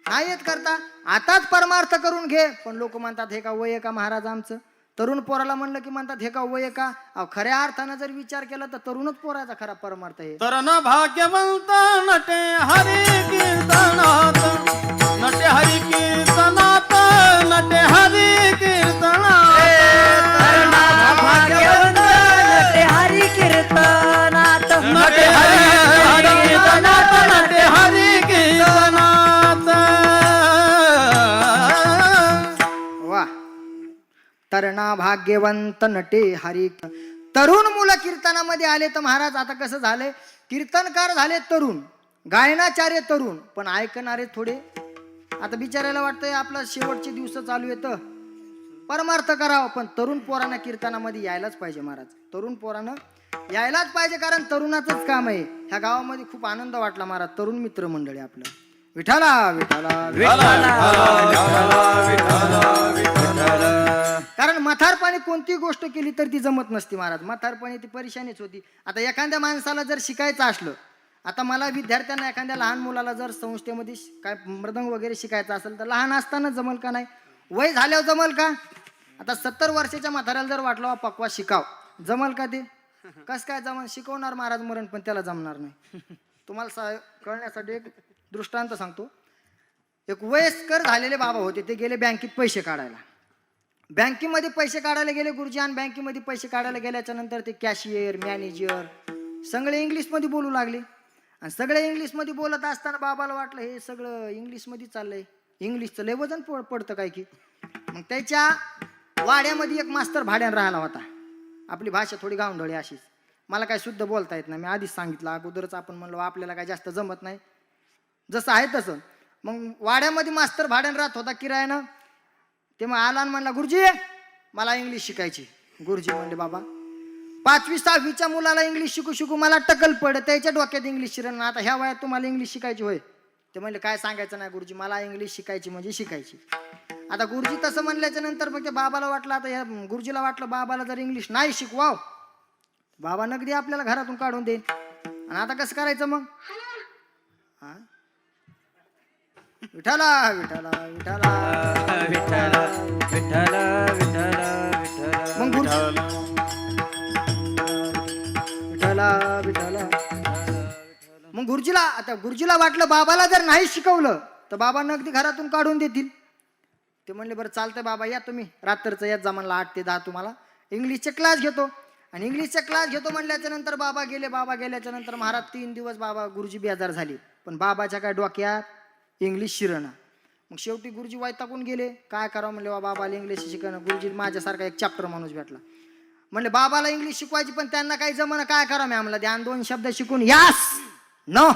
नाही येत करता. आताच परमार्थ करून घे. पण लोक म्हणतात हे का वय आहे का महाराज आमचं? तरुण पोराला म्हणलं की म्हणतात हे का वय आहे का? अहो खऱ्या अर्थानं जर विचार केला तर तरुणच पोराचा खरा परमार्थ आहे. तरण भाग्यवंत नटे हरी कीर्तनात, नटे हरी कीर्तनात, नटे हरी कीर्तनात, भाग्यवंत नटे हरी कीर्तनात, नटे हरी कीर्तनात, नटे हरी कीर्तनात. वा तरणा भाग्यवंत नटे हरी तरुण मुलं कीर्तनामध्ये आले तर महाराज आता कसं झालंय, कीर्तनकार झाले तरुण, गायनाचार्य तरुण, पण ऐकणारे थोडे. आता बिचारायला वाटतंय आपला शेवटचे दिवस चालू येतं, परमार्थ करावं, पण तरुण पोरांना कीर्तनामध्ये यायलाच पाहिजे महाराज. तरुण पोरानं यायलाच पाहिजे, कारण तरुणाचंच काम आहे. ह्या गावामध्ये खूप आनंद वाटला महाराज. तरुण मित्र मंडळी आपलं. विठाला विठाला कारण म्हातारपणी कोणतीही गोष्ट केली तर ती जमत नसती महाराज. म्हातारपणी ती परेशानीच होती. आता एखाद्या माणसाला जर शिकायचं असलं, आता मला विद्यार्थ्यांना एखाद्या लहान मुलाला जर संस्थेमध्ये काय मृदंग वगैरे शिकायचं असेल तर लहान असताना जमल का नाही, वय झाल्यावर जमल का? आता 70 वर्षाच्या म्हाताऱ्याला जर वाटलं पक्वा शिकाव, जमल का ते? कस काय जमल? शिकवणार महाराज मरण, पण त्याला जमणार नाही. तुम्हाला कळण्यासाठी एक दृष्टांत सांगतो. एक वयस्कर झालेले बाबा होते, ते गेले बँकेत पैसे काढायला. बँकेमध्ये पैसे काढायला गेले गुरुजी, आणि बँकेमध्ये पैसे काढायला गेल्याच्या नंतर ते कॅशियर, मॅनेजर सगळे इंग्लिशमध्ये बोलू लागले. आणि सगळे इंग्लिशमध्ये बोलत असताना बाबाला वाटलं हे सगळं इंग्लिशमध्ये चाललंय, इंग्लिशचं लय वजन पडतं काय की. मग त्याच्या वाड्यामध्ये एक मास्तर भाड्यानं राहिला होता. आपली भाषा थोडी गावंढळी अशीच, मला काय शुद्ध बोलता येत नाही. मी आधीच सांगितलं अगोदरच, आपण म्हणलो आपल्याला काय जास्त जमत नाही, जसं आहे तसं. मग वाड्यामध्ये मास्तर भाड्यानं राहत होता किरायानं. ते मग आला आणि म्हणला गुरुजी मला इंग्लिश शिकायची. गुरुजी म्हणले बाबा 5वी 6वीच्या मुलाला इंग्लिश शिकू शिकू मला टकल पडत, त्याच्या डोक्यात इंग्लिश शिरण, आता ह्या वयात तुम्हाला इंग्लिश शिकायची होय? ते म्हणले काय सांगायचं नाही गुरुजी, मला इंग्लिश शिकायची म्हणजे शिकायची. आता गुरुजी तसं म्हणल्याच्या नंतर मग ते बाबाला वाटलं, आता ह्या गुरुजीला वाटलं बाबाला जर इंग्लिश नाही शिकवाव, बाबा नगदी आपल्याला घरातून काढून देईन. आणि आता कसं करायचं मग? हा विठाला विठाला विठाला विठ्ठला विठ्ठला विठ्ठला विठ्ठला मग गुरुजी विठाला विठाला मग गुरुजीला वाटलं बाबाला जर नाही शिकवलं तर बाबा नगदी घरातून काढून देतील. ते म्हणले बरं चालतंय बाबा, या तुम्ही रात्रीचं याच जमानला 8 ते 10 तुम्हाला इंग्लिशचे क्लास घेतो. आणि इंग्लिशचे क्लास घेतो म्हणल्याच्या नंतर बाबा गेले. बाबा गेल्याच्या नंतर महाराज 3 दिवस बाबा गुरुजी बेजार झाले, पण बाबाच्या काय डोक्यात इंग्लिश शिरणा. मग शेवटी गुरुजी वैतागून गेले. काय करावं म्हणले, बाबाला इंग्लिश शिकणं. गुरुजी माझ्यासारखा एक चॅप्टर माणूस भेटला. म्हणले बाबाला इंग्लिश शिकवायची पण त्यांना काही जमणं, काय करावं? मी आम्हाला ध्यान 2 शब्द शिकून यास नो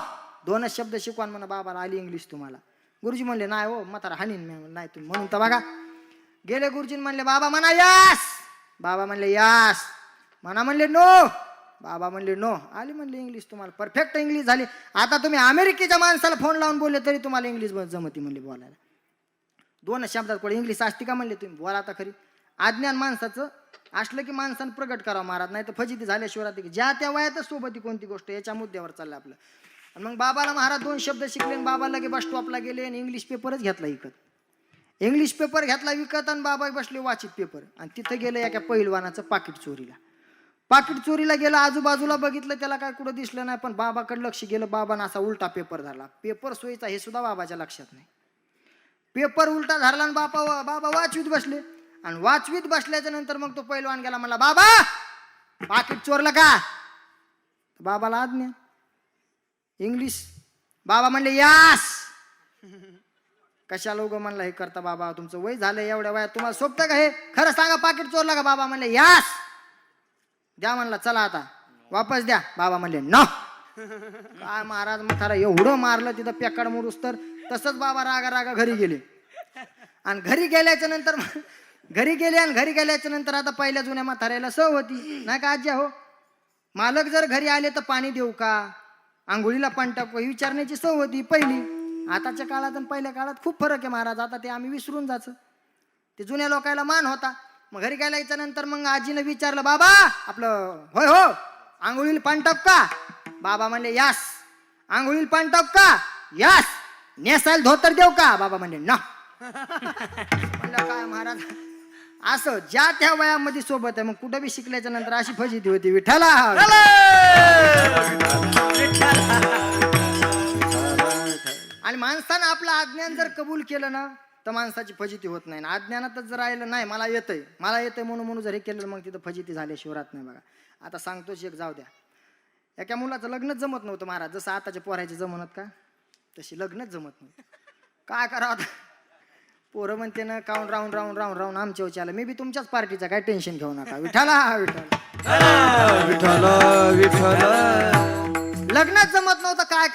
2च शब्द शिकवान म्हणा बाबाला आली इंग्लिश तुम्हाला. गुरुजी म्हणले नाही हो म्हातारा हानीन. नाही तुम्ही म्हणून तर बघा. गेले गुरुजी म्हणले बाबा म्हणा यास. बाबा म्हणले यास म्हणा. म्हणले नो. बाबा म्हणले नो. आली म्हणले इंग्लिश तुम्हाला, परफेक्ट इंग्लिश झाली. आता तुम्ही अमेरिकेच्या माणसाला फोन लावून बोलले तरी तुम्हाला इंग्लिश जमती म्हणले बोलायला. 2च शब्दात कोणी इंग्लिश असते का म्हणले? तुम्ही बोला आता खरी. अज्ञान माणसाचं असलं की माणसानं प्रगट करावं महाराज, नाही तर फजिती झाल्याशिवाय राहते की. ज्या त्या वयातच सोबती कोणती गोष्ट, याच्या मुद्द्यावर चाललं आपलं. आणि मग बाबाला महाराज 2 शब्द शिकले आणि बाबा लगे बस स्टॉपला गेले आणि इंग्लिश पेपरच घेतला विकत. इंग्लिश पेपर घेतला विकत आणि बाबा बसले वाचित पेपर. आणि तिथं गेलं एका पहिलवानाचं पाकिट चोरीला. पाकिट चोरीला गेलं, आजूबाजूला बघितलं, त्याला काय कुठं दिसलं नाही, पण बाबाकडे लक्ष गेलं. बाबांना असा उलटा पेपर झाला. पेपर सोयीचा हे सुद्धा बाबाच्या लक्षात नाही. पेपर उलटा धरला आणि बाबा वाचवीत बसले. आणि वाचवीत बसल्याच्या नंतर मग तो पहिलवान गेला, म्हणला बाबा पाकिट चोरलं का? बाबाला आज्ञा इंग्लिश. बाबा म्हणले यास. कशाला उगं म्हणला हे करता बाबा, तुमचं वय झालंय, एवढ्या वयात तुम्हाला सोपतं का हे? खरं सांगा पाकिट चोरलं का? बाबा म्हणले यास. द्या म्हणला, चला आता वापस द्या. बाबा म्हणले न. काय महाराज म्हातारा एवढं मारलं तिथं पेकाड मोडूस तर. तसंच बाबा रागा घरी गेले. आणि घरी गेल्याच्या नंतर घरी गेल्याच्या नंतर आता पहिल्या जुन्या म्हाताऱ्याला सव होती नाही का आजी हो, मालक जर घरी आले तर पाणी देऊ का, आंघोळीला पाणी टाकू विचारण्याची सव होती पहिली. आताच्या काळात आणि पहिल्या काळात खूप फरक आहे महाराज. आता ते आम्ही विसरून जायचं. ते जुन्या लोकांना मान होता. मग घरी गेल्याच्या नंतर मग आजीनं विचारलं बाबा आपलं होय हो आंघोळीला पाणी टाक का? बाबा म्हणले यास. आंघोळीला पाणी टाक का? यास. नेसायला धोतर देऊ का? बाबा म्हणले ना. म्हणलं काय महाराज असं ज्या त्या वयामध्ये सोबत आहे. मग कुठं बी शिकल्याच्या नंतर अशी फजिती होती. विठ्ठला आणि माणसानं आपलं अज्ञान जर कबूल केलं ना तर माणसाची फजिती होत नाही. अज्ञानातच जर राहिलं नाही मला येतंय म्हणून जर हे केलं मग तिथं फजिती झाल्याशिवाय राहत नाही. बघा आता सांगतोच एक, जाऊ द्या. एका मुलाचं लग्नच जमत नव्हतं महाराज. जसं आताच्या पोरायचे जमत का तशी लग्नच जमत नाही. काय करावं आता? पोरं म्हणते ना काऊन राहून आमच्या उच्याला मी बी तुमच्याच पार्टीचा काय टेन्शन घेऊ नका विठाला विठाला लग्नात जमत नव्हतं काय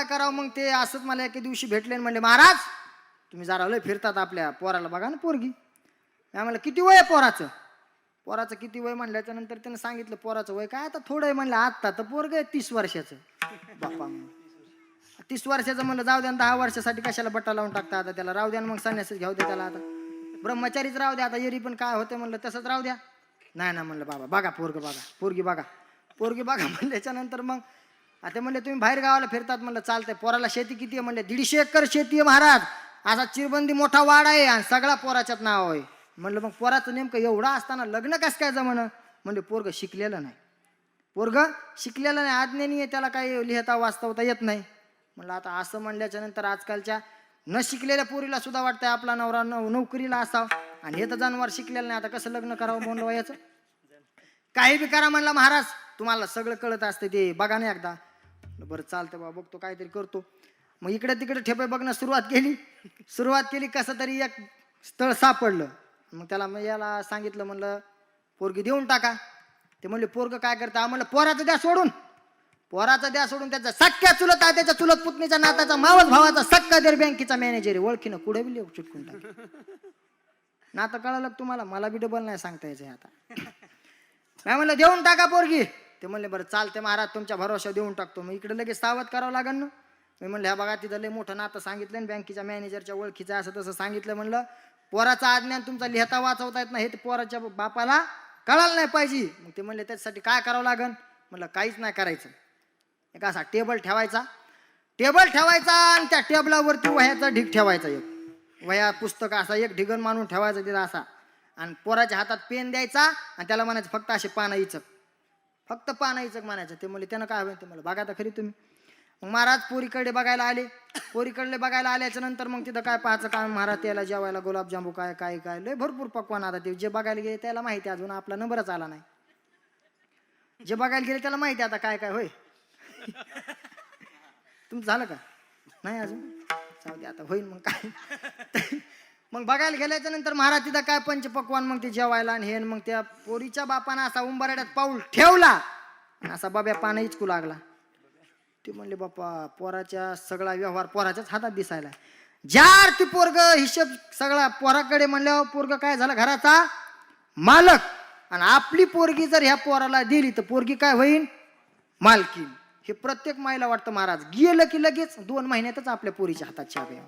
करावं मग ते असंच मला एके दिवशी भेटले आणि म्हणले महाराज तुम्ही जरा लय फिरतात आपल्या पोराला बघा ना पोरगी आम्हाला किती वय आहे पोराचं किती वय म्हणल्याच्या नंतर त्यानं सांगितलं पोराचं वय काय आता थोडं आहे म्हणलं आता तर पोरग आहे 30 वर्षाचं बापा 30 वर्षाचं म्हणलं जाऊ द्या 10 वर्षासाठी कशाला बट्टा लावून टाकता आता त्याला राहू द्या मग संन्यासच घेऊ द्या त्याला आता ब्रह्मचारीच राहू द्या आता येरी पण काय होते म्हणलं तसंच राहू द्या नाही ना म्हणलं बाबा बघा पोरगी बघा म्हणल्याच्या नंतर मग आता म्हणले तुम्ही बाहेर गावाला फिरतात म्हणलं चालतंय पोराला शेती किती आहे म्हणले 150 एकर शेती आहे महाराज असा चिरबंदी मोठा वाडा आहे आणि सगळा पोराच्यात नाव आहे म्हणलं मग पोराचं नेमकं एवढा असताना लग्न कसं काय जमणं म्हणले पोरग शिकलेलं नाही आज्ञानी आहे त्याला काही लिहिता वाचता येत नाही म्हणलं आता असं म्हणल्याच्या नंतर आजकालच्या न शिकलेल्या पोरीला सुद्धा वाटतंय आपला नवरा नोकरीला असावं आणि हे तर जनावर शिकलेलं नाही आता कसं लग्न करावं म्हणलं वयाचं काही बी करा म्हणला महाराज तुम्हाला सगळं कळत असते ते बघा नाही एकदा बरं चालतं बाबा बघतो काहीतरी करतो मग इकडे तिकडे ठेपे बघणं सुरुवात केली कसं तरी एक स्थळ सापडलं मग त्याला मग याला सांगितलं म्हणलं पोरगी देऊन टाका ते म्हणले पोरग काय करता म्हणलं पोराचं द्या सोडून त्याचा सख्या चुलत आहे त्याच्या चुलत पुतणीच्या नाताचा मावस भावाचा सक्का देर बँकेचा मॅनेजर आहे ओळखीनं कुठे बी चिटकून टाक नातं कळालं तुम्हाला मला बी डबल नाही सांगता यायचं आता नाही म्हणलं देऊन टाका पोरगी ते म्हणले बरं चालते महाराज तुमच्या भरोसा देऊन टाकतो मग इकडे लगेच सावध करावं लागेल ना मी म्हणलं ह्या बघा तिथं लय मोठं नातं सांगितलं बँकेच्या मॅनेजरच्या ओळखीचं असं तसं सांगितलं म्हणलं पोराचं आज्ञान तुमचा लिहिता वाचवता येत नाही हे पोराच्या बापाला कळायला नाही पाहिजे मग ते म्हणले त्याच्यासाठी काय करावं लागेल म्हणलं काहीच नाही करायचं एक असा टेबल ठेवायचा आणि त्या टेबलावरती वह्याचा ढीग ठेवायचा एक वह्या पुस्तक असा एक ढिगण मानून ठेवायचा तिथं असा आणि पोराच्या हातात पेन द्यायचा आणि त्याला म्हणायचं फक्त असे पानं इचक म्हणायचं ते म्हणले त्यानं काय हवं ते मला बघा तर खरी तुम्ही मग महाराज पोरीकडे बघायला आल्याच्या नंतर मग तिथं काय पाहायचं काय महाराज त्याला जेवायला गुलाबजामू काय लय भरपूर पक्वान आता ते जे बघायला गेले त्याला माहिती अजून आपला नंबरच आला नाही जे बघायला गेले त्याला माहिती आता काय होय तुमचं झालं का नाही अजून जाऊ दे आता होईल मग काय मग बघायला गेल्याच्या नंतर महाराज तिथं काय पंचपक्वान मग ते जेवायला आणि हे मग त्या पोरीच्या बापानं असा उंबराड्यात पाऊल ठेवला आणि असा बाब्या पानं इचकू लागला ते म्हणले बाप्पा पोराच्या सगळा व्यवहार पोराच्याच हातात दिसायला जार ती पोरग हिशोब सगळा पोराकडे म्हणल्यावर पोरग काय झाला घराचा मालक आणि आपली पोरगी जर ह्या पोराला दिली तर पोरगी काय होईल मालकीन हे प्रत्येक माईला वाटतं महाराज गेलं की लगेच 2 महिन्यातच आपल्या पोरीच्या हातात चाव्या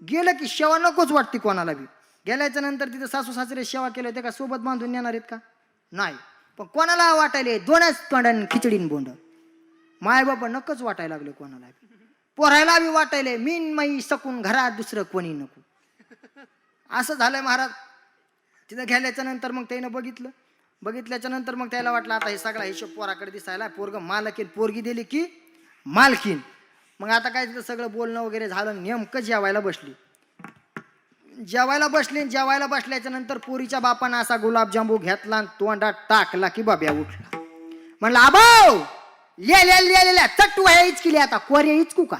गेलं की शेवा नकोच वाटते कोणाला बी गेल्याच्या नंतर तिथं सासू सासरे सेवा केले होते का सोबत बांधून नेणार आहेत का नाही पण कोणाला वाटायले 2च तोंडाने खिचडीन बोंड माय बाबा नकोच वाटायला लागले कोणाला पोरायला बी वाटायले मीन माई सकून घरात दुसरं कोणी नको असं झालंय महाराज तिथं गेल्याच्या नंतर मग त्यानं बघितल्याच्या नंतर मग त्याला वाटलं आता हे सगळा हिशोब पोराकडे दिसायला पोरग मालकीन पोरगी दिली की मालकीन मग आता काय तिथं सगळं बोलणं वगैरे झालं नेमकं जेवायला जेवायला बसल्याच्या नंतर पोरीच्या बापानं असा गुलाबजांबू घेतला आणि तोंडात टाकला की बाब्या उठला म्हणला आबाव लिहिलेल्या चट्टू ह्या इचकिली आता कोऱ्या इचकू का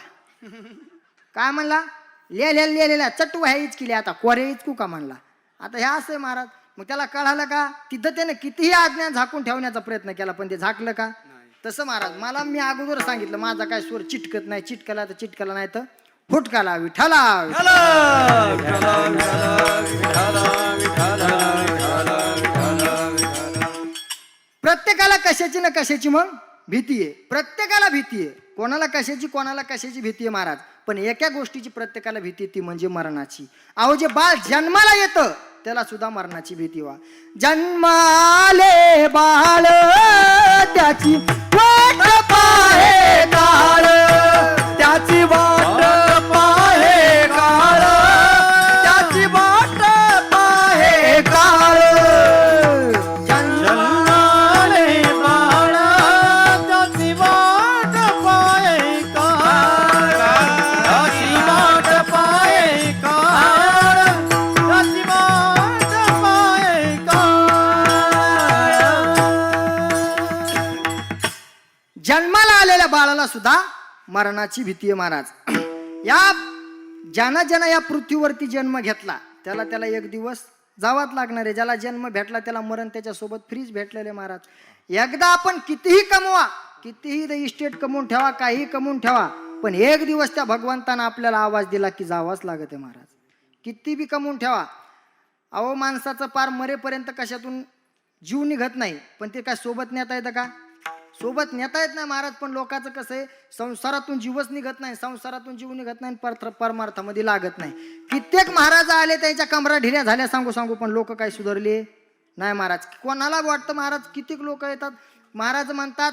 काय म्हणला लिहिलेल्या चट्टू ह्या इचकिली आता कोऱ्या इचकू का म्हणला आता ह्या असं महाराज मग त्याला कळालं का तिथं त्याने कितीही आज्ञा झाकून ठेवण्याचा प्रयत्न केला पण ते झाकलं का तसं महाराज मला मी अगोदर सांगितलं माझा काय स्वर चिटकत नाही चिटकला नाही तर फुटकाला विठाला प्रत्येकाला कशाची ना कशाची मग भीती आहे प्रत्येकाला भीती आहे कोणाला कशाची भीती आहे महाराज पण एका गोष्टीची प्रत्येकाला भीती ती म्हणजे मरणाची अहो जे बाळ जन्माला येतं त्याला सुद्धा मरणाची भीती वा जन्माले बाळ त्याची वाट पाहे काळ त्याची वाट पाहे काळ त्याची वाट पाहे काळ जन्माले बाळ त्याची वाट पाहे काळ त्याची वाट पाहे काळ त्याची वाट पाहे काळ जन्माला आलेल्या बाळाला सुद्धा मरणाची भीती आहे महाराज या ज्यानं या पृथ्वीवरती जन्म घेतला त्याला एक दिवस जावाच लागणार आहे. ज्याला जन्म भेटला त्याला मरण त्याच्यासोबत फ्रीज भेटलेले महाराज. एकदा आपण कितीही कमवा, कितीही इस्टेट कमवून ठेवा, काही कमवून ठेवा, पण एक दिवस त्या भगवंतानं आपल्याला आवाज दिला की जावाच लागत आहे महाराज. किती बी कमवून ठेवा. अहो माणसाचं पार मरेपर्यंत कशातून जीव निघत नाही, पण ते काय सोबत नेता येतं का? सोबत नेता येत नाही महाराज. पण लोकांचं कसं आहे, संसारातून जीवच निघत नाही, संसारातून जीव निघत नाही, परमार्थामध्ये लागत नाही. कित्येक महाराज आले त्यांच्या कमरा ढिल्या झाल्या सांगू, पण लोक काय सुधारले नाही महाराज. कोणाला वाटतं महाराज, कित्येक लोक येतात महाराज म्हणतात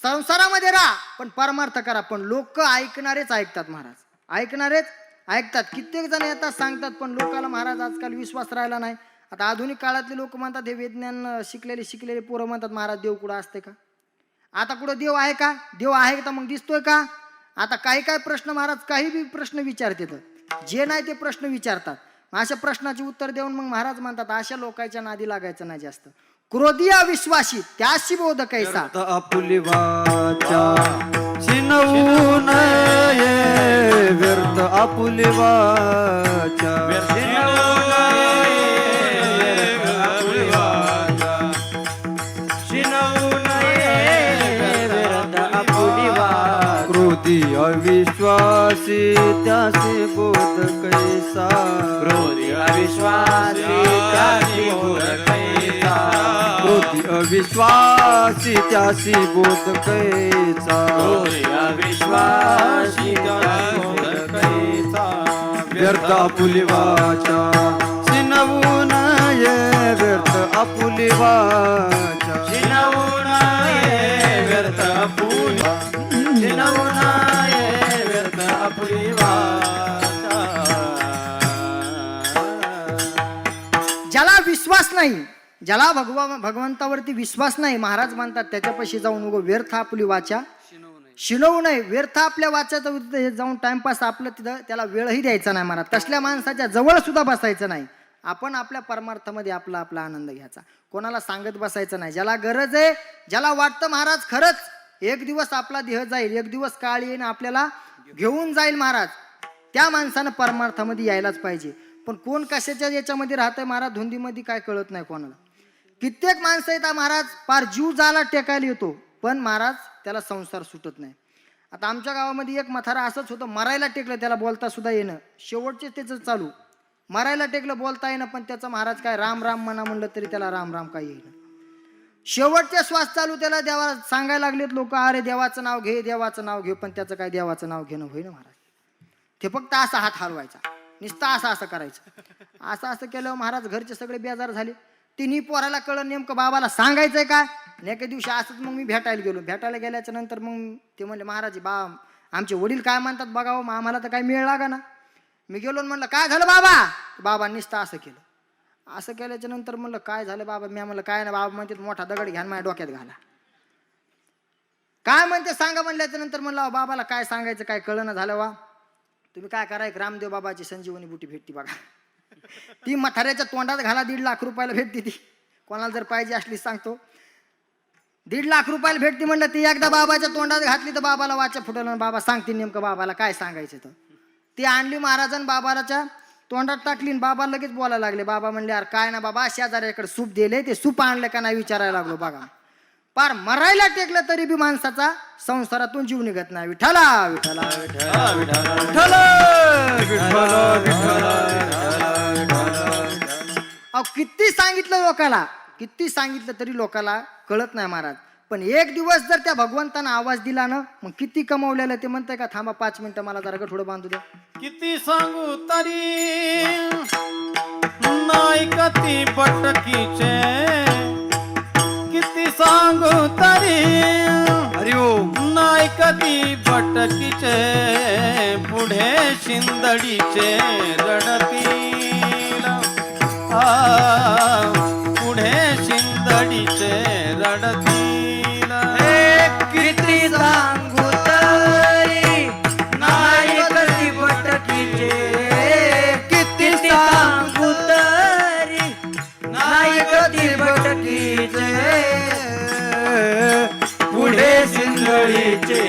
संसारामध्ये राहा पण परमार्थ करा, पण लोक ऐकणारेच ऐकतात महाराज, ऐकणारेच ऐकतात. कित्येक जण येतात सांगतात, पण लोकांना महाराज आजकाल विश्वास राहिला नाही. आता आधुनिक काळातले लोक म्हणतात, हे विज्ञान शिकलेले पोरं म्हणतात महाराज देव कुठं असते का? आता कुठं देव आहे का? देव आहे तर मग दिसतोय का? आता काही प्रश्न महाराज काही बी प्रश्न विचारतात, जे नाही ते प्रश्न विचारतात. अशा प्रश्नाचे उत्तर देऊन मग महाराज म्हणतात अशा लोकांच्या नादी लागायचं नाही जास्त. क्रोधी अविश्वासी त्याशी बोध कैसा. आपुली वाचा शिनवू नये व्यर्थ आपुली वाचा क्रोधी अविश्वासी त्यासी बोध कैसा. क्रोधी अविश्वासी त्यासी बोध कैसा. क्रोधी अविश्वासी त्यासी बोध कैसा. क्रोधी अविश्वासी त्यासी बोध कैसा. व्यर्थ आपुली वाचा शिनवू नये व्यर्थ आपुली वाचा. शिनवू नये व्यर्थ आपुली शिनवू नये व्यर्थ आपुली वाचा. ज्याला विश्वास नाही, ज्याला भगवंतावरती विश्वास नाही, महाराज म्हणतात त्याच्यापाशी जाऊन उगो व्यर्थ आपली वाचा शिनवू नये. व्यर्थ आपल्या वाचाचं जाऊन टाइमपास आपलं तिथं त्याला वेळही द्यायचा नाही महाराज. तसल्या माणसाच्या जवळ सुद्धा बसायचं नाही. आपण आपल्या परमार्थामध्ये आपला आनंद घ्यायचा, कोणाला सांगत बसायचं नाही. ज्याला गरज आहे, ज्याला वाटतं महाराज खरंच एक दिवस आपला देह जाईल, एक दिवस काळ येईन आपल्याला घेऊन जाईल महाराज, त्या माणसानं परमार्थामध्ये यायलाच पाहिजे. पण कोण कशाच्या याच्यामध्ये राहतंय महाराज, धुंदीमध्ये काय कळत नाही कोणाला. कित्येक माणसं येतात महाराज पार जीव जायला टेकायला येतो, पण महाराज त्याला संसार सुटत नाही. आता आमच्या गावामध्ये एक म्हातारा असंच होतं, मरायला टेकलं त्याला बोलता सुद्धा येणं, शेवटचे त्याचं चालू. मरायला टेकलं बोलता येणं, पण त्याचं महाराज काय राम राम म्हणा म्हणलं तरी त्याला राम राम काय येईना. शेवटचे श्वास चालू त्याला देवा सांगायला लागलेत लोक, अरे देवाचं नाव घे, देवाचं नाव घे, पण त्याचं काय देवाचं नाव घेणं होईना महाराज. ते फक्त असा हात हलवायचा, नुसता असं करायचं. असं केलं महाराज घरचे सगळे बेजार झाले. तिन्ही पोराला कळलं नेमकं बाबाला सांगायचंय काय. एके दिवशी असंच मग मी भेटायला गेल्याच्या नंतर मग ते म्हणले महाराज आमचे वडील काय म्हणतात बघावं, आम्हाला तर काय मेळ लागा ना. मी गेलो म्हणलं काय झालं बाबा. बाबा नुसतं असं केलं. असं केल्याच्या नंतर म्हणलं काय झालं बाबा. मी म्हणलं काय ना. बाबा म्हणते मोठा दगड घ्या माझ्या डोक्यात घाला. काय म्हणते सांगा म्हणल्याच्या नंतर म्हणलं बाबाला काय सांगायचं काय कळलं झालं वा. तुम्ही काय करा, एक रामदेव बाबाची संजीवनी बुटी भेटती बघा, ती म्हाताऱ्याच्या तोंडात घाला, 1.5 लाख रुपयाला भेटते ती. कोणाला जर पाहिजे असली सांगतो, 1.5 लाख रुपयाला भेटते. म्हणलं ती एकदा बाबाच्या तोंडात घातली तर बाबाला वाचा फुटलं. बाबा सांगते नेमकं बाबाला काय सांगायचं. तर ती आणली महाराजांनी बाबाच्या तोंडात टाकली, बाबा लगेच बोलायला लागले. बाबा म्हणले अरे काय ना बाबा, शेजाऱ्याकडे सूप दिले, ते सूप आणलं का नाही विचारायला लागलो. बघा पार मरायला टेकलं तरी बी माणसाचा संसारातून जीव निघत नाही. विठ्ठला विठ्ठला विठ्ठला विठ्ठला अहो किती सांगितलं लोकाला, किती सांगितलं तरी लोकाला कळत नाही महाराज. पण एक दिवस जर त्या भगवंतानं आवाज दिला ना, मग किती कमवलेलं. ते म्हणतंय का थांबा 5 मिनिटं मला जरा थोडं बांधू द्या. किती सांगू तरी नाही कती पटकीचे. किती सांगू तरी नाही कधी पटकीचे. पुढे शिंदडीचे रडतील. पुढे शिंदडीचे रडतील. किती सांगू तरी नाही कधी पटकीचे. किती सांगू तरी नाही कधी पटकीचे. पुढे शिंदडीचे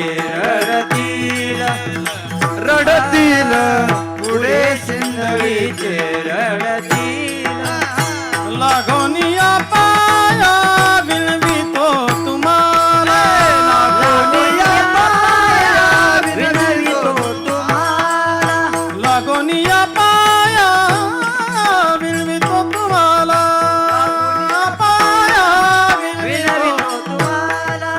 रडतील. लागोनिया पाया विनवितो तुम्हाला लागोनिया पाया विनवितो तुम्हाला लागोनिया पाया विनवितो तुम्हाला पाया विनवितो तुम्हाला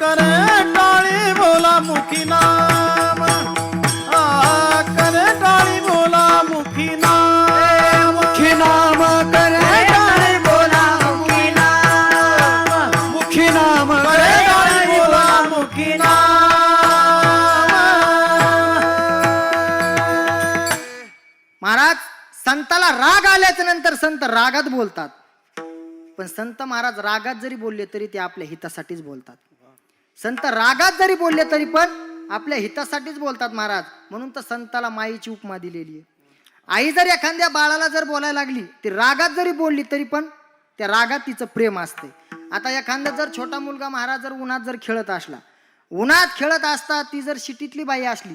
करे टाळी बोला मुखी नाम करे टाळी बोला मुखी नाम मुखी नाम करे टाळी बोला मुखी नाम मुखी नाम करे टाळी बोला मुखी नाम महाराज संताला राग आल्याच्या नंतर संत रागात बोलतात, पण संत महाराज रागात जरी बोलले तरी ते आपल्या हितासाठीच बोलतात. संत रागात जरी बोलले तरी पण आपल्या हितासाठीच बोलतात महाराज. म्हणून तर संताला माईची उपमा दिलेली आहे. आई जर एखाद्या बाळाला जर बोलायला लागली, ती रागात जरी बोलली तरी पण त्या रागात तिचं प्रेम असते. आता एखादा जर छोटा मुलगा महाराज जर उन्हात जर खेळत असला, उन्हात खेळत असता ती जर सिटीतली बाई असली,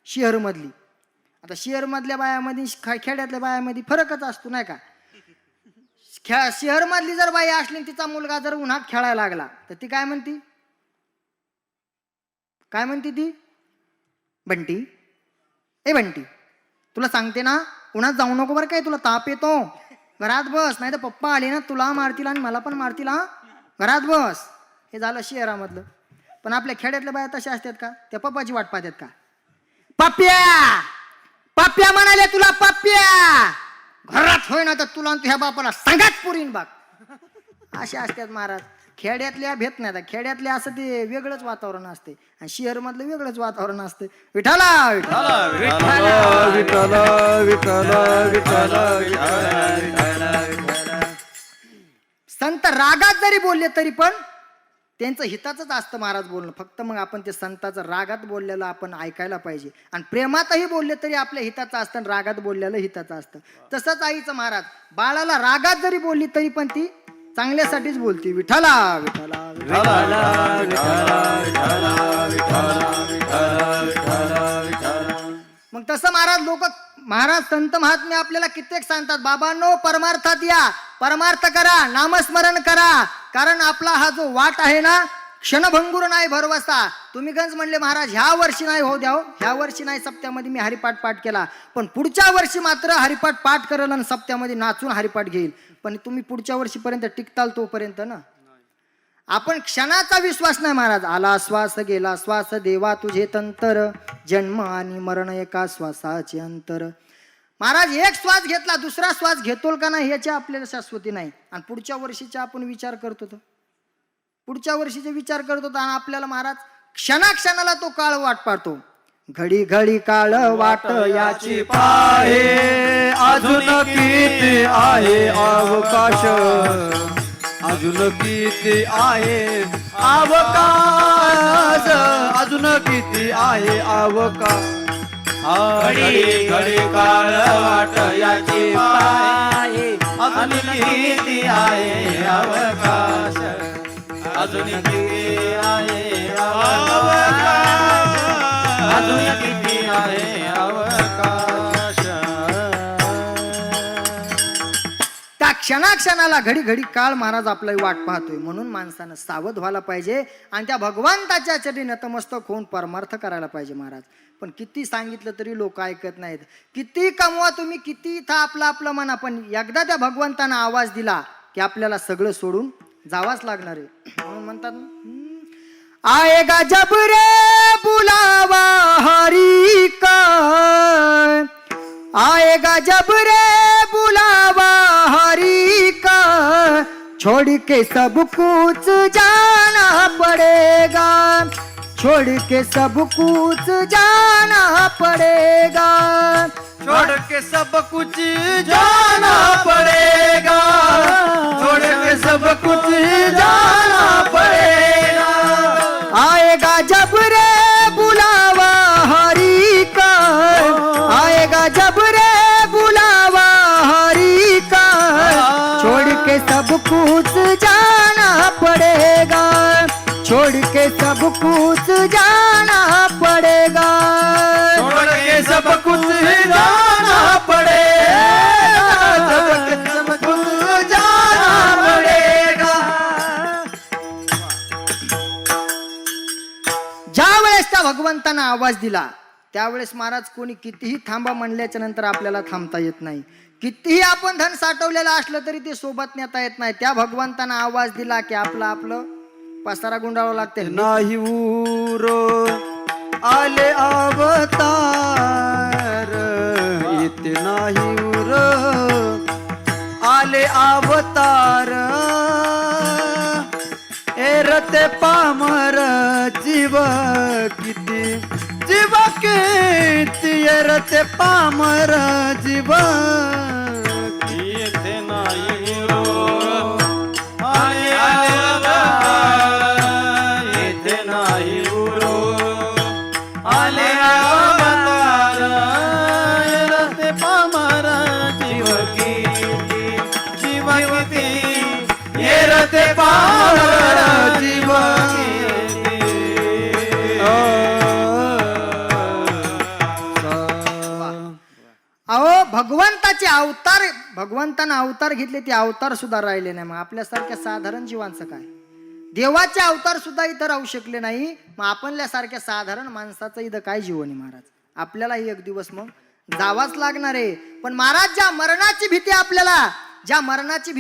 शहरमधली, आता शहरमधल्या बायामध्ये खेड्यातल्या बायामध्ये फरकच असतो नाही का. शहरमधली जर बाई असली तिचा मुलगा जर उन्हात खेळायला लागला तर ती काय म्हणती, काय म्हणते ती, बंटी ए बंटी तुला सांगते ना उन्हात जाऊ नको बरं, काय तुला ताप येतो, घरात बस, नाही तर पप्पा आले ना तुला मारतील आणि मला पण मारतील, हा घरात बस. हे झालं शहरामधलं. पण आपल्या खेड्यातल्या बाया तशा असतात का, त्या पप्पाची वाट पाहतात का. पप्प्या पप्प्या म्हणाले तुला, पप्प्या घरात होय ना तर तुला ह्या बापाला सांगाच पुरीन बाग. असे असतात महाराज. खेड्यातल्या भेट नाही, खेड्यातल्या असं ते वेगळंच वातावरण असते आणि शहर मधलं वेगळंच वातावरण असते. विठाला विठाला विठ्ठल विठ्ठल विठ्ठल. संत रागात जरी बोलले तरी पण त्यांचं हिताचंच असतं महाराज बोलणं. फक्त मग आपण ते संताचं रागात बोललेलं आपण ऐकायला पाहिजे, आणि प्रेमातही बोलले तरी आपल्या हिताचं असतं आणि रागात बोललेलं हिताचं असतं. तसंच आईचं महाराज बाळाला रागात जरी बोलली तरी पण ती चांगल्यासाठीच बोलती. विठाला विठाला मग तसं महाराज संत महात्मे आपल्याला कित्येक सांगतात, बाबांनो परमार्थात या, परमार्थ करा, नामस्मरण करा, कारण आपला हा जो वाट आहे ना क्षणभंगूर नाही भरवसा. तुम्ही गंज म्हणले महाराज ह्या वर्षी नाही हो द्या, ह्या वर्षी नाही सप्त्यामध्ये मी हरिपाठ पाठ केला, पण पुढच्या वर्षी मात्र हरिपाठ पाठ करेल आणि सप्त्यामध्ये नाचून हरिपाठ घेईल. पण तुम्ही पुढच्या वर्षीपर्यंत टिकताल तोपर्यंत ना. आपण क्षणाचा विश्वास नाही महाराज. आला श्वास गेला श्वास देवा तुझे तंतर, जन्म आणि मरण एका श्वासाचे अंतर. महाराज एक श्वास घेतला दुसरा श्वास घेतोल का नाही याची आपल्याला शाश्वती नाही, आणि पुढच्या वर्षीचा आपण विचार करतो, पुढच्या वर्षीचे विचार करतो आणि आपल्याला महाराज क्षणाक्षणाला तो काळ वाट पाहतो. घडी घडी काळ वाट याची पाहे, अजून किती आहे अवकाश, अजून किती आहे अवकाश, अजून किती आहे अवकाश. घडी घडी काळ वाट याची पाहे, अजून किती आहे अवकाश, अजून किती आहे अवकाश, अजून किती आहे अवकाश. त्या क्षणाक्षणाला घडी घडी काळ महाराज आपला वाट पाहतोय. म्हणून माणसानं सावध व्हायला पाहिजे आणि त्या भगवंताच्या चरणी नतमस्तक होऊन परमार्थ करायला पाहिजे महाराज. पण किती सांगितलं तरी लोक ऐकत नाहीत. किती कमवा तुम्ही, किती इथं आपलं म्हणा, पण एकदा त्या भगवंतानं आवाज दिला की आपल्याला सगळं सोडून जावाच लागणार आहे. म्हणून म्हणतात आएगा जब रे बुलावा हरी का, आएगा जब रे बुलावा हरी का, छोड़ के सब कुछ जाना पड़ेगा, छोड़ के सब कुछ जाना पड़ेगा, छोड़ के सब कुछ जाना पड़ेगा, छोड़ के सब कुछ जाना पड़ेगा. आएगा जब रे बुलावा हरी का, आएगा जब रे बुलावा हरी का, छोड़ के सब कुछ जाना पड़ेगा, छोड़ के सब कुछ जाना पड़ेगा, छोड़ के सब कुछ जाना पड़ेगा, भगवंतानं आवाज दिला त्यावेळेस महाराज कोणी कितीही थांबा म्हणल्याच्या नंतर आपल्याला थांबता येत नाही. कितीही आपण धन साठवलेलं असलं तरी ते सोबत नेता येत नाही. त्या भगवंतानं आवाज दिला की आपलं पसारा गुंडाळावं लागते. नाही उर आले अवतार येते नाही उर आले अवतार एरते पामर जीव किती एरते पामर जीव येते नाही आले अवतार येते नाही आले अवतार एरते पामर जीव किती एरते पामर जीव अहो भगवंतानं अवतार घेतले ते अवतार सुद्धा राहिले नाही. मग आपल्यासारख्या साधारण जीवांचं काय? देवाचे अवतार सुद्धा इथं राहू शकले नाही. मग आपल्यासारख्या साधारण माणसाचं इथं काय जीवन आहे महाराज? आपल्यालाही एक दिवस मग जावाच लागणार आहे. पण महाराज ज्या मरणाची भीती आपल्याला ज्या मरणाची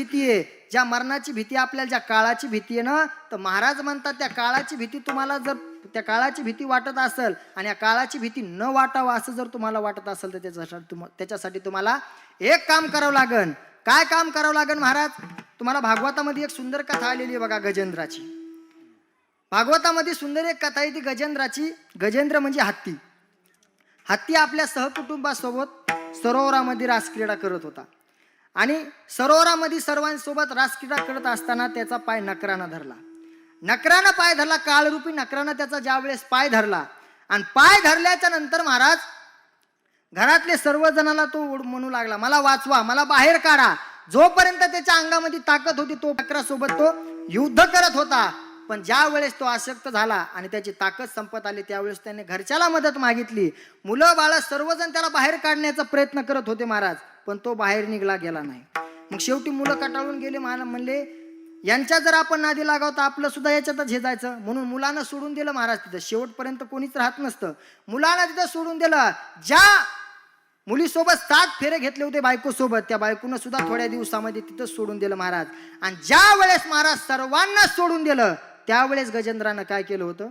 भीती आपल्याला ज्या काळाची भीती आहे ना, तर महाराज म्हणतात त्या काळाची भीती तुम्हाला जर त्या काळाची भीती वाटत असेल आणि या काळाची भीती न वाटावं असं जर तुम्हाला वाटत असेल तर त्याच्यासाठी तुम्हाला एक काम करावं लागेल. काय काम करावं लागेल महाराज? तुम्हाला भागवतामध्ये एक सुंदर कथा आलेली आहे बघा, गजेंद्राची. भागवतामध्ये सुंदर एक कथा आहे ती गजेंद्राची. गजेंद्र म्हणजे हत्ती आपल्या सहकुटुंबासोबत सरोवरामध्ये रासक्रीडा करत होता आणि सरोवरामध्ये सर्वांसोबत रासक्रीडा करत असताना त्याचा पाय नकरानं धरला. पाय धरला, काळरूपी नकरानं त्याचा ज्या वेळेस पाय धरला आणि पाय धरल्याच्या नंतर महाराज घरातले सर्व जणांना तो म्हणू लागला, मला वाचवा, मला बाहेर काढा. जोपर्यंत त्याच्या अंगामध्ये ताकद होती तो नकरासोबत तो युद्ध करत होता. पण ज्या वेळेस तो आसक्त झाला आणि त्याची ताकद संपत आली त्यावेळेस त्याने घरच्याला मदत मागितली. मुलं बाळ सर्वजण त्याला बाहेर काढण्याचा प्रयत्न करत होते महाराज, पण तो बाहेर गेला नाही. मग शेवटी मुलं कटाळून गेले. म्हणले यांच्या जर आपण नादी लागाव तर आपलं सुद्धा याच्यातच हे जायचं. म्हणून मुलांना सोडून दिलं महाराज. तिथं शेवटपर्यंत कोणीच राहत नसतं. मुलांना तिथं सोडून दिलं. ज्या मुलीसोबत 7 फेरे घेतले होते बायकोसोबत, त्या बायकोनं सुद्धा थोड्या दिवसामध्ये तिथं सोडून दिलं महाराज. आणि ज्या वेळेस महाराज सर्वांना सोडून दिलं त्यावेळेस गजेंद्रानं काय केलं होतं,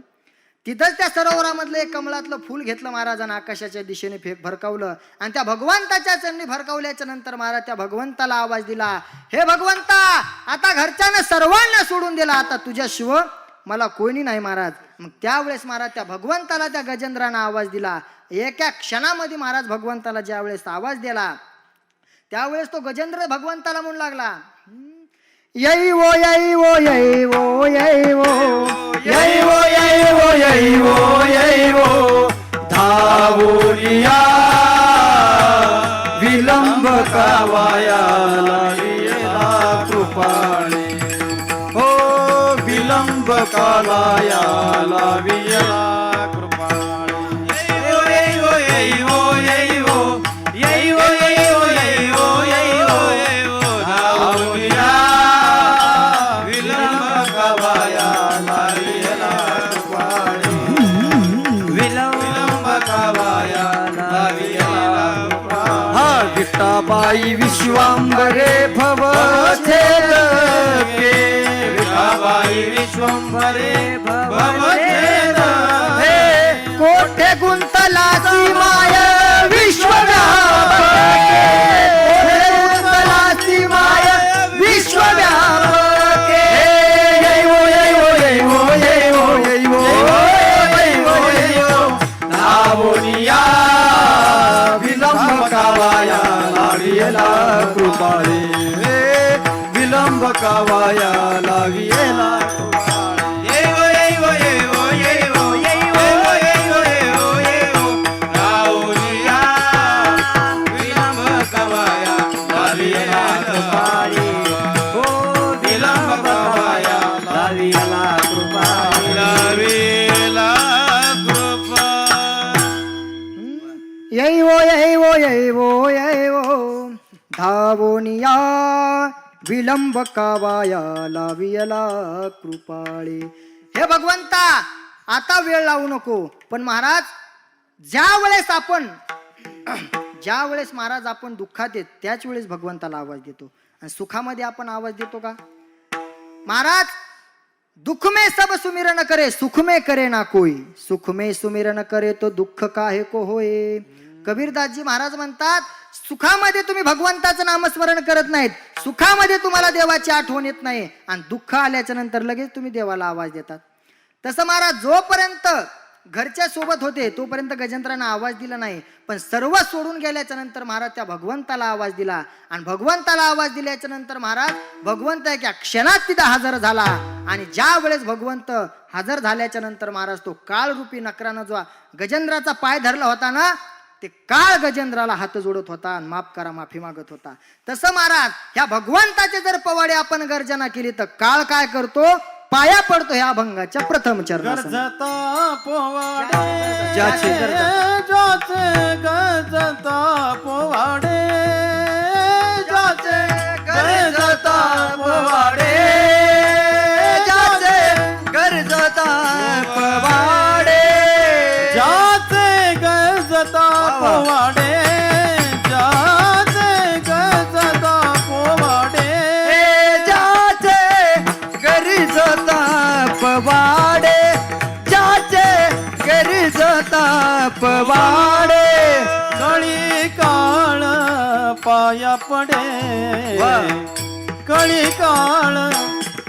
तिथंच त्या सरोवरामधलं एक कमळातलं फूल घेतलं महाराजांना, आकाशाच्या दिशेने भरकावलं आणि त्या भगवंताच्या चरणी भरकावल्याच्या नंतर महाराज त्या भगवंताला आवाज दिला, हे भगवंता, आता घरच्यानं सर्वांना सोडून दिला, आता तुझ्याशिवाय मला कोणी नाही महाराज. मग त्यावेळेस महाराज त्या भगवंताला त्या गजेंद्रानं आवाज दिला. एका क्षणामध्ये महाराज भगवंताला ज्या वेळेस आवाज दिला त्यावेळेस तो गजेंद्र भगवंताला म्हणू लागला, येई वो येई वो येई वो येई वो येई वो येई वो येई वो येई वो धावूनिया विलंब कावाया लागेला कृपाळे हो विलंब कावाया लाविया कृपाळे येई वो येई वो येई वो येई वो येई वो येई वो येई वो येई वो धावूनिया विलंब कावाया लाविया कृपाळे विलंब कावाया लाविया हा विठाबाई विश्वांबरे भव छेदके विठाबाई विश्वांबरे भव छेदके कोठे गुंतला सी माय विश्वव्यापके, कोठे गुंतला सी माय विश्वव्यापके. येई वो येई वो येई वो येई वो येई वो येई वो येई वो धावूनिया विलंब कावाया लावियला कृपाळे विलंब कावाया लावियला कृपाळे येई वो येई वो येई वो येई वो येई वो येई वो येई वो धावूनिया विलंब कावाया लावियला कृपाळे हो विलंब कावाया लावियला कृपाळे लावियला कृपा येई वो येई वो येई वो येई वो धावोनिया विलंब कावाया लावियला कृपाळे. हे भगवंता, आता वेळ लावू नको. पण महाराज ज्या वेळेस महाराज आपण दुःखात येत त्याच वेळेस भगवंताला आवाज देतो. आणि सुखामध्ये आपण आवाज देतो का? महाराज दुख में सब सुमिरन करे, सुख में करे ना कोई, सुख में सुमिरन करे तो दुःख काहे को होय. कबीरदासजी महाराज म्हणतात, सुखामध्ये तुम्ही भगवंताचं नामस्मरण करत नाहीत, सुखामध्ये तुम्हाला देवाची आठवण येत नाही, आणि दुःख आल्याच्या नंतर लगेच तुम्ही देवाला आवाज देतात. तसं महाराज जोपर्यंत घरच्या सोबत होते तोपर्यंत गजेंद्रांना आवाज दिला नाही, पण सर्व सोडून गेल्याच्या नंतर महाराज त्या भगवंताला आवाज दिला. आणि भगवंताला आवाज दिल्याच्या नंतर महाराज भगवंत एका क्षणात तिथं हजर झाला. आणि ज्या वेळेस भगवंत हजर झाल्याच्या नंतर महाराज तो काळरूपी नकरानं जो गजेंद्राचा पाय धरला होता ना, ते काळ गजेंद्राला हात जोडत होता आणि माफ करा माफी मागत होता. तसं महाराज ह्या भगवंताचे जर पवाडे आपण गर्जना केली तर काळ काय करतो? पाया पडतो ह्या अभंगाच्या प्रथम चरणात. गरजता पोवाडे ज्याचे ज्याचे गरजता पोवाडे, ज्याचे गरजता पोवाडे, ज्याचे गरजता पोवाडे, ज्याचे गरजता पोवाडे, ज्याचे गरजता पोवाडे, ज्याचे गरजता पवाडे, ज्याचे गरजता पवाडे, कळी काळ पाया पडे, कळी काळ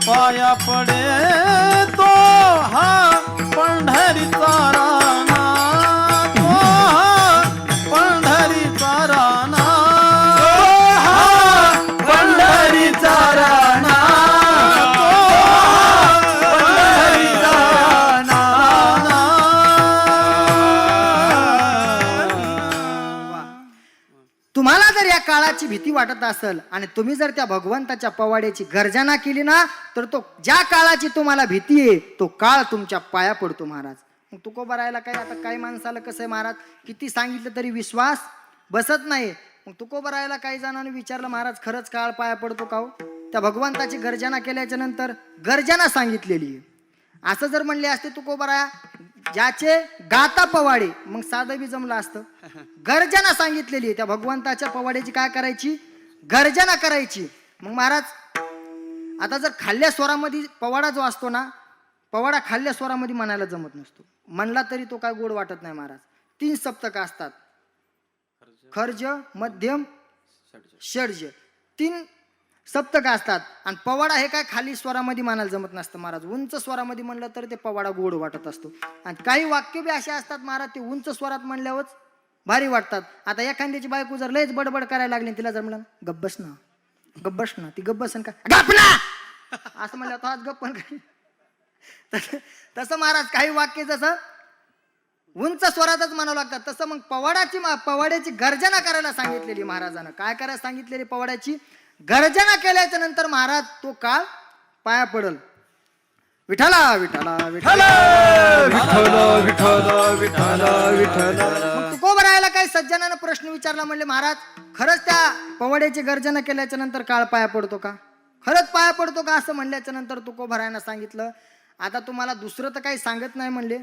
पाया पडे, तो हा पंढरीचा राणा, तो हा पंढरीचा राणा, तो हा पंढरीचा राणा, तुम्हाला जर या काळाची भीती वाटत असेल आणि तुम्ही जर त्या भगवंताच्या पवाड्याची गर्जना केली ना, तर तो ज्या काळाची तुम्हाला भीती आहे तो काळ तुमच्या पाया पडतो महाराज. मग तुकोबा राहायला काय, आता काही माणसाला कसं आहे महाराज, किती सांगितलं तरी विश्वास बसत नाही. मग तुकोबा राहायला काही जणांनी विचारलं, महाराज खरंच काळ पाया पडतो का हो? त्या भगवंताची गर्जना केल्याच्या नंतर गर्जना सांगितलेली आहे. असं जर म्हणले असते तुकोबा ज्याचे गाता पवाडे, मग साधं बी जमलं असतं. गर्जना सांगितलेली आहे, त्या भगवंताच्या पवाड्याची काय करायची? गर्जना करायची. मग महाराज आता जर खाल्ल्या स्वरामध्ये पवाडा जो असतो ना, पवाडा खाल्ल्या स्वरामध्ये म्हणायला जमत नसतो, म्हणला तरी तो काय गोड वाटत नाही महाराज. 3 सप्तक असतात, खर्ज, मध्यम, षड्ज, 3 सप्तक असतात. आणि पवाडा हे काय खाली स्वरामध्ये म्हणायला जमत नसतं महाराज, उंच स्वरामध्ये म्हणलं तर ते पवाडा गोड वाटत असतो. आणि काही वाक्य बी असे असतात महाराज, ते उंच स्वरात म्हणल्यावरच भारी वाटतात. आता एखाद्याची बायको जर लयच बडबड करायला लागली, तिला जर म्हणलं गब्बस ना, गब्बस ना, ती गब्बसन का गप ना असं म्हणलं तो आज गप्पन काय. तसं महाराज काही वाक्य जसं उंच स्वरातच म्हणावं लागतात, तसं मग पवाड्याची गर्जना करायला सांगितलेली महाराजानं. काय करायला सांगितलेली? पवाड्याची गर्जना केल्याच्या नंतर महाराज तो काळ पाया पडल. विठ्ठला विठ्ठला विठ्ठला विठ्ठल विठ्ठल विठ्ठल. मग तुकोबा राहायला काही सज्जनानं प्रश्न विचारला, म्हणले महाराज खरंच त्या पवाड्याची गर्जना केल्याच्या नंतर काळ पाया पडतो का? खरंच पाया पडतो का? असं म्हणल्याच्या नंतर तुकोबा राहायला सांगितलं, आता तुम्हाला दुसरं तर काही सांगत नाही म्हणले,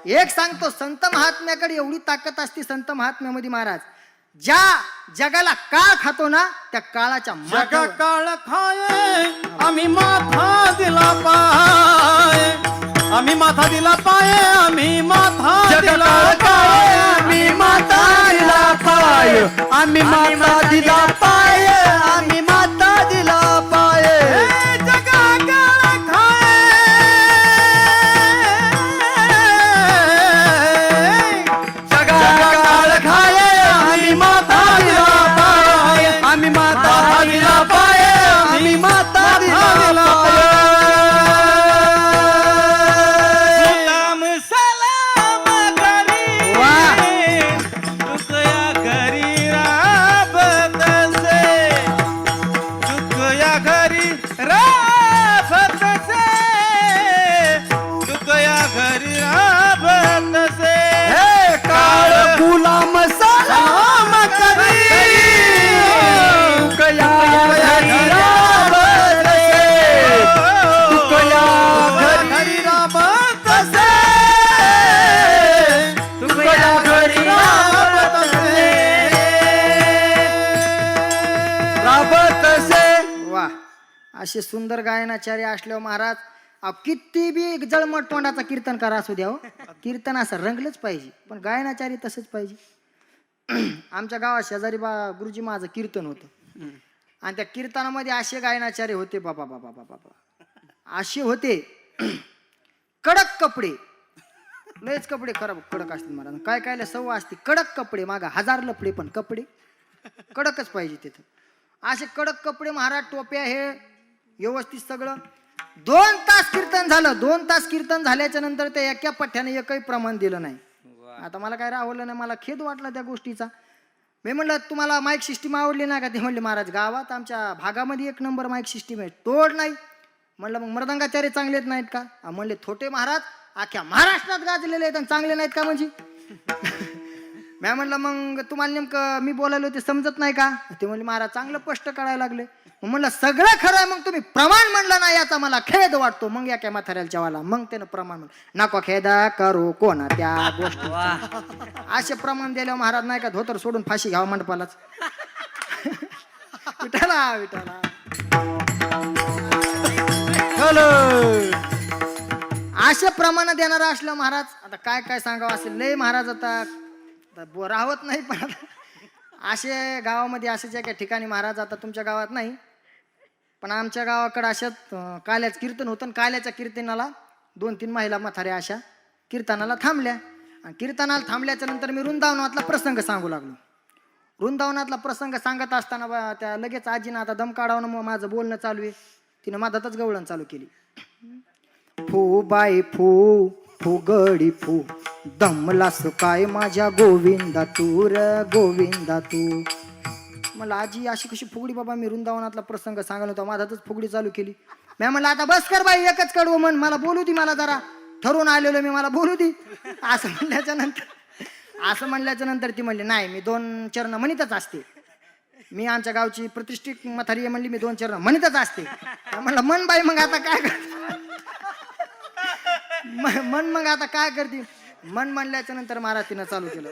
एक सांगतो. संत महात्म्याकडे एवढी ताकद असते संत महात्म्यामध्ये महाराज, ज्या जगाला काळ खातो ना त्या काळाच्या जगा काळ खाये, आम्ही माथा दिला पाय, आम्ही माथा दिला पाय, आम्ही माथा दिला पाय, आम्ही माथा दिला पाय, आम्ही माथा दिला पाय, आम्ही माथा दिला पाय. जगा काळ खाये, जगा काळ खाये, आम्ही माथा दिला पाय, आम्ही माथा दिला पाय, आम्ही माथा दिला पाय. सलाम सलाम घरी, तुझ्या घरी राबत असे, राबतसे वा, असे सुंदर गायनाचार्य असल्यावर महाराज अहो किती बी जळमट तोंडाचा कीर्तनकार असू द्या हो, कीर्तन असं रंगलंच पाहिजे, पण गायनाचार्य तसंच पाहिजे. आमच्या गावात शेजारी गुरुजी माझं कीर्तन होतं आणि त्या कीर्तनामध्ये असे गायनाचार्य होते बाबा बाबा बाबा बाबा, असे होते कडक कपडे, लयच कपडे खराब कडक असतील महाराज, काय कायला सवय असते कडक कपडे, मागा 1000 लपडे पण कपडे कडकच पाहिजे तिथं. असे कडक कपडे महाराज, टोप्या, हे व्यवस्थित सगळं. 2 तास कीर्तन झालं. 2 तास कीर्तन झाल्याच्या नंतर ते एका पठ्याने एकही प्रमाण दिलं नाही. आता मला काय राहवलं नाही, मला खेद वाटला त्या गोष्टीचा. मी म्हणलं तुम्हाला माईक सिस्टीम आवडली नाही का? ते म्हणले महाराज गावात आमच्या भागामध्ये 1 नंबर माईक सिस्टीम आहे, तोड नाही. म्हणलं मग मृदंगाचार्य चांगलेच नाहीत का? म्हणले थोटे महाराज अख्ख्या महाराष्ट्रात गाजलेले आहेत आणि चांगले नाहीत का म्हणजे? मी म्हणलं मग तुम्हाला नेमकं मी बोलायलो ते समजत नाही का? ते म्हणले महाराज चांगलं स्पष्ट कळायला लागले. मग म्हणलं सगळं खरं आहे, मग तुम्ही प्रमाण म्हणलं नाही याचा मला खेद वाटतो. मग या काय म्हाताऱ्याला चवाला मग त्यानं प्रमाण म्हणलं, नको खेदा करू कोणा त्या गोष्टी. असे प्रमाण दिल्यावर महाराज नाही का धोतर सोडून फाशी घ्यावा मंडपालाच. विठाला विठाला असे प्रमाण देणारा असलं महाराज, आता काय काय सांगावं असेल लय महाराज. आता राहत नाही, पण असे गावामध्ये असेच एका ठिकाणी महाराज, आता तुमच्या गावात नाही पण आमच्या गावाकडे अशात काल्याचं कीर्तन होतं. आणि काल्याच्या कीर्तनाला 2-3 महिला म्हाताऱ्या अशा कीर्तनाला थांबल्या. आणि कीर्तनाला थांबल्याच्या नंतर मी वृंदावनातला प्रसंग सांगू लागलो. वृंदावनातला प्रसंग सांगत असताना त्या लगेच आजीनं आता दम काढावं, मग माझं बोलणं चालू आहे, तिनं मधातच गवळण चालू केली. फू बाई फू फुगडी फू दमलास काय माझ्या गोविंदा तू र गोविंदा तू. मला आजी अशी कशी फुगडी बाबा? मी वृंदावनातला प्रसंग सांगायला होता, माझातच फुगडी चालू केली. मी म्हणलं आता बस कर बाई, एकच कडवं म्हण, मला बोलू दी, मला जरा ठरवून आलेलो मी, मला बोलू दी. असं म्हणल्याच्या नंतर ती म्हणली नाही मी 2 चरण म्हणतच असते, मी आमच्या गावची प्रतिष्ठित म्हातारी म्हणली मी 2 चरण म्हणतच असते. म्हणलं मन बाई मग आता काय कर, मन मग आता काय करते? मन म्हणल्याच्या नंतर महाराज तिनं चालू केलं,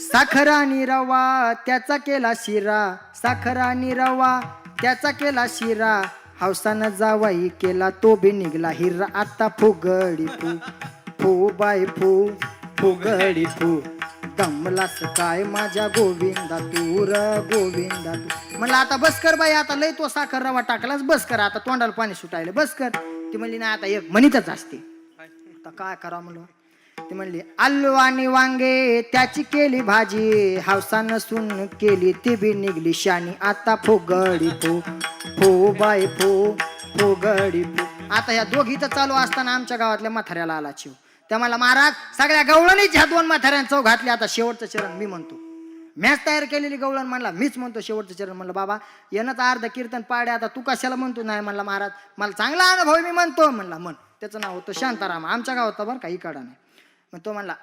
साखर आणि रवा त्याचा केला शिरा, साखर आणि रवा त्याचा केला शिरा, हौसानं जावाई केला तो बी निघला हिरा. आता फुगडी फू फू बाई फू फुगडी फू दमलास काय माझ्या गोविंदा तू र गोविंदा तू. म्हणलं आता बस कर बाई, आता लय तो साखर रवा टाकलास, बस कर आता, तोंडाला पाणी सुटायला बस कर. ती म्हणली नाही आता एक म्हणतच असते, आता काय करा म्हणलं. ती म्हणली आलू आणि वांगे त्याची केली भाजी, हौसानं सून केली ती बी निघली शानी. आता फुगडी फू फू बाई फू फुगडी फू. आता ह्या दोघीचं चालू असताना आमच्या गावातल्या म्हाताऱ्याला आला चिव. त्या मला महाराज सगळ्या गवळणीच ह्या 2 म्हाताऱ्यांना चव घातली, आता शेवटचं चरण मी म्हणतो. मॅच तयार केलेली गवळण म्हणला मीच म्हणतो शेवटचं चरण. म्हणलं बाबा येणंच अर्ध कीर्तन पाडे, आता तू कशाला म्हणतो? नाही म्हणला महाराज मला चांगला अनुभव मी म्हणतो. म्हणला म्हण. त्याचं नाव होतं शांताराम, आमच्या गावात बरं काही काढा नाही. मग तो म्हणला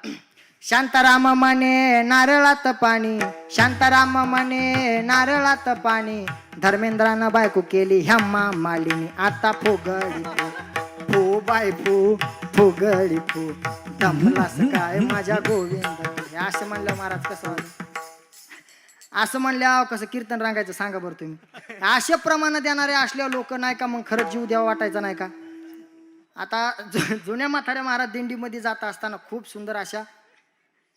शांताराम म्हणे नारळात पाणी, शांताराम म्हणे नारळात पाणी, धर्मेंद्रानं बायको केली ह्या मालिनी. आता फुगडी फू बाय फू फुगडी फू दमलास काय माझ्या गोविंदा. असं म्हणलं महाराज कसं वाटलं? असं म्हणल्यावर कसं कीर्तन रांगायचं सांगा बरं तुम्ही? अशा प्रमाणात देणारे असल्यावर लोक नाही का मग खरंच जीव द्यावा वाटायचा नाही का? आता जुन्या म्हाताऱ्या महाराज दिंडीमध्ये जात असताना खूप सुंदर अशा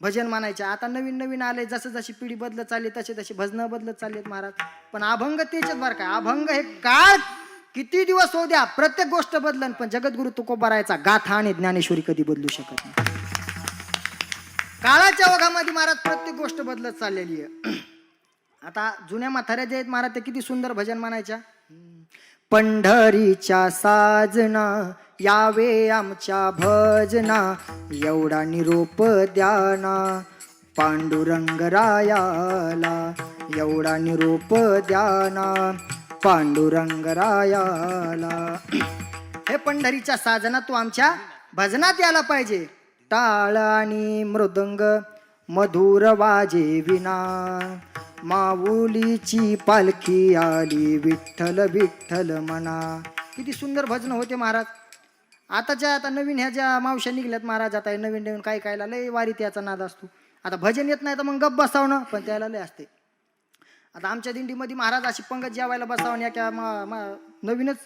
भजन म्हणायच्या. आता नवीन नवीन आले, जसं जशी पिढी बदलत चालली तसे तशी भजनं बदलत चाललीत महाराज. पण अभंग तेच बरं का, अभंग हे काळ किती दिवस होऊ द्या प्रत्येक गोष्ट बदलन, पण जगद्गुरु तुकोबारायचा गाथा आणि ज्ञानेश्वरी कधी बदलू शकत नाही. काळाच्या ओघामध्ये महाराज प्रत्येक गोष्ट बदलत चाललेली आहे. आता जुन्या म्हाताऱ्या जे आहेत महाराज ते किती सुंदर भजन म्हणायच्या. पंढरीच्या साजना यावे आमच्या भजना, एवढा निरोप द्याना पांडुरंग रायाला, एवढा निरोप द्याना पांडुरंग रायाला. हे पंढरीच्या साजना तू आमच्या भजनात यायला पाहिजे. टाळ आणि मृदंग मधुर वाजे विना, माऊलीची पालखी आली विठ्ठल विठ्ठल म्हणा. किती सुंदर भजन होते महाराज. आता नवीन ह्या ज्या मावश्या निघल्यात महाराज, आता नवीन नवीन काय कायला लय वारीत याचा नाद असतो. आता भजन येत नाही तर मग गप्प बसावणं, पण त्याला लय असते. आता आमच्या दिंडीमध्ये महाराज अशी पंगत जेवायला बसावून या नवीनच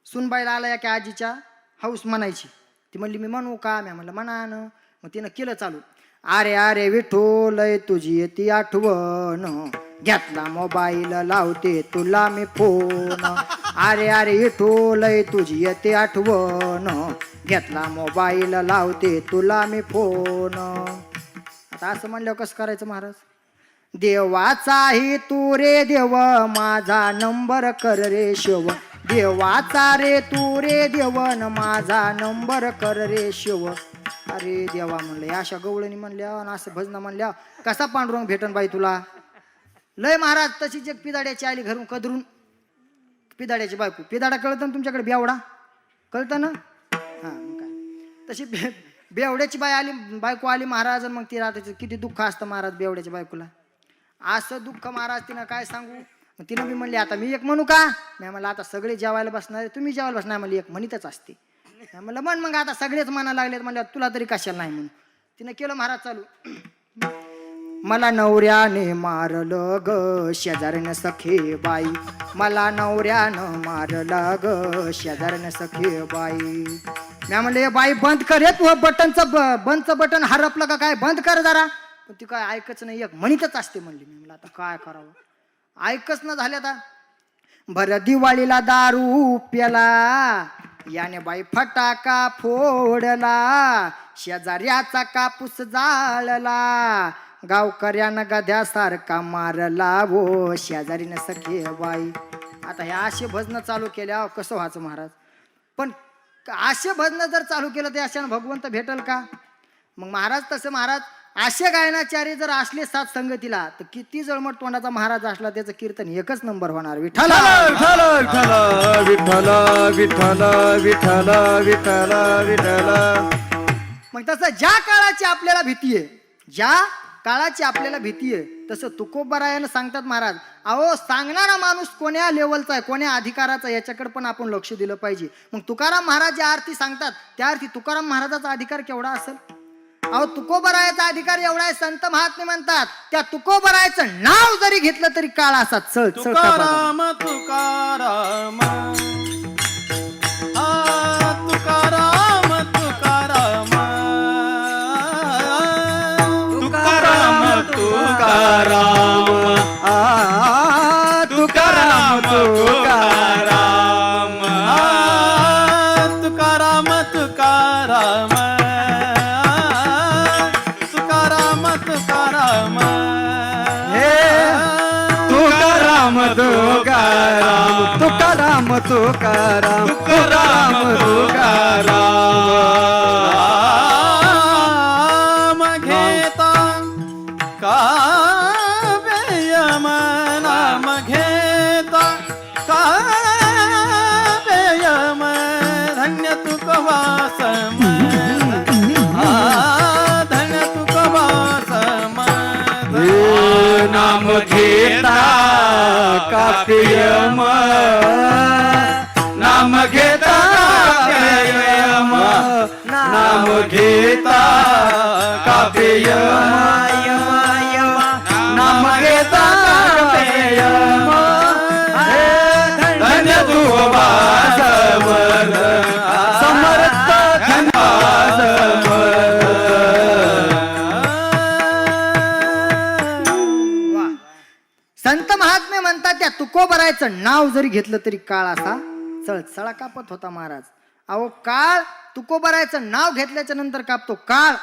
सुनबाईला आला या आजीच्या हाऊस म्हणायची. ती म्हणली मी म्हणू का? मी म्हणलं म्हणा न. मग तिनं केलं चालू. अरे अरे विठोलय तुझी येते आठवण, घेतला मोबाईल लावते तुला मी फोन. अरे अरे विठोलय तुझी येते आठवण, घेतला मोबाईल लावते तुला मी फोन. आता असं म्हणल्यावर कसं करायचं महाराज? देवाचाही तू रे देव, माझा नंबर कर रे शिव. देवाचा रे तू रे देवन, माझा नंबर कर रे शिव. अरे देवा म्हणलं, अशा गवळणी म्हणल्या आणि असं भजना म्हणल्या कसा पांडुरंग भेटन बाई तुला? लय महाराज तशीच एक पिदाड्याची आली घरून कदरून, पिदाड्याची बायको. पिदाडा कळतं ना तुमच्याकडे? बेवडा कळतं ना? हा मग काय तशी बेवड्याची बायको आली महाराज. मग ती राहते किती दुःख असतं महाराज बेवड्याच्या बायकोला. असं दुःख महाराज तिनं काय सांगू. मग तिनं मी म्हणली आता मी एक म्हणू का? मी म्हणलं आता सगळे जेवायला बसणार, तुम्ही जेवायला बसणार. म्हणली एक म्हणतच असते. म्हणलं म्हण मग आता सगळेच म्हणा लागलेत म्हणलं तुला तरी कशाला नाही म्हणून. तिनं केलं महाराज चालू. मला नवऱ्याने मारलं ग शेजाऱ्यानं सखे बाई, मला नवऱ्यानं मारलं ग शेजाऱ्यानं सखे बाई. मी म्हणले बाई बंद कर रे तू बटनचं बंदचं बटन हरपलं का काय? बंद कर जरा. पण ती काय ऐकच नाही, एक म्हणतच असते म्हणली. मी म्हणलं आता काय करावं, ऐकच ना झाले. आता भर दिवाळीला दारू प्याला, याने बाई फटाका फोडला, शेजाऱ्याचा कापूस जाळला, गावकऱ्यानं गध्यासारखा मारला वो शेजारीनं सखे बाई. आता ह्या असे भजनं चालू केल्या कसं व्हायचं महाराज? पण असे भजनं जर चालू केलं तर अशानं भगवंत भेटल का? मग महाराज तसं महाराज असे गायनाचार्य जर असले सात संगतीला तर किती जळमट तोंडाचा महाराज असला त्याचं कीर्तन एकच नंबर होणार. विठ्ठल विठ्ठल विठ्ठल विठ्ठल विठ्ठल विठ्ठल विठ्ठल. मग तसं ज्या काळाची आपल्याला भीती आहे, ज्या काळाची आपल्याला भीती आहे, तसं तुकोबरायानं सांगतात महाराज. अहो सांगणारा माणूस कोण्या लेवलचा आहे, कोण्या अधिकाराचा, याच्याकडे पण आपण लक्ष दिलं पाहिजे. मग तुकाराम महाराज ज्या अर्थी सांगतात त्या अर्थी तुकाराम महाराजाचा अधिकार केवढा असेल? अहो तुकोबरायाचा अधिकार एवढा आहे. संत महात्मे म्हणतात त्या तुकोबरायाचं नाव जरी घेतलं तरी काळ असा चळ चळ. तुकाराम तुकाराम तुकाराम तुकाराम तुकाराम तुकाराम तुकाराम तुकाराम तुकाराम तुकाराम तुकाराम तुकाराम हे तुकाराम तुकाराम तुकाराम तुकाराम तुकाराम तुकाराम घेता काव्ययम नाम घेता काव्ययम धन्य तुकवासम धन्य तुकवासम नाम घेता काव्ययम नाम घेता काव्ययम नाम घेता काव्ययम नाम घेता काव्ययम धन्य तू वासवर समर्थ संत महात्मे म्हणतात त्या तुकोबरायचं नाव जरी घेतलं तरी काळ असा चळचळा कापत होता महाराज. अहो काळ तुकोबरायचं नाव घेतल्याच्या नंतर कापतो काळ.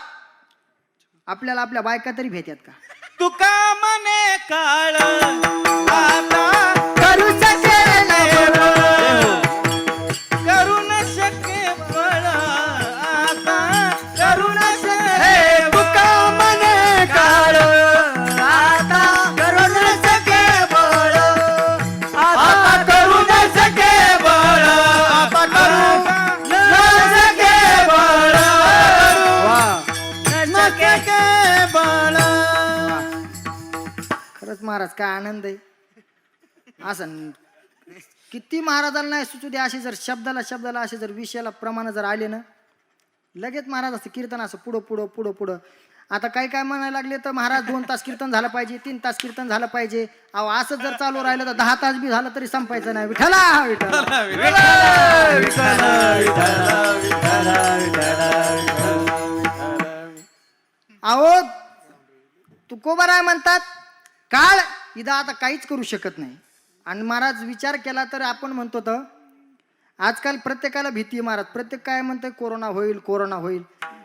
आपल्याला आपल्या बायका तरी भेटतात का? तुका मने काळ आता करू शकेल करू न शके फळ आता करू न शके तुका मने काळ आता करू न शके बळ आता करू न शके बळ आता करू न शके बळ न शके बळ. खरंच महाराज काय आनंद आहे. असं किती महाराजांना नाही सुचू दे असे जर शब्दाला असे जर विषयाला प्रमाण जर आले ना लगेच महाराज असं कीर्तन असं पुढं पुढं पुढं पुढं. आता काही काय म्हणायला लागले तर महाराज 2 तास कीर्तन झालं पाहिजे, 3 तास कीर्तन झालं पाहिजे. अहो असं जर चालू राहिलं तर 10 तास बी झालं तरी संपायचं नाही. विठ्ठला विठ्ठला अहो तुकोबा राय म्हणतात काळ इथं आता काहीच करू शकत नाही. आणि महाराज विचार केला तर आपण म्हणतो तर आजकाल प्रत्येकाला भीती आहे महाराज. प्रत्येक काय म्हणतंय कोरोना होईल कोरोना होईल.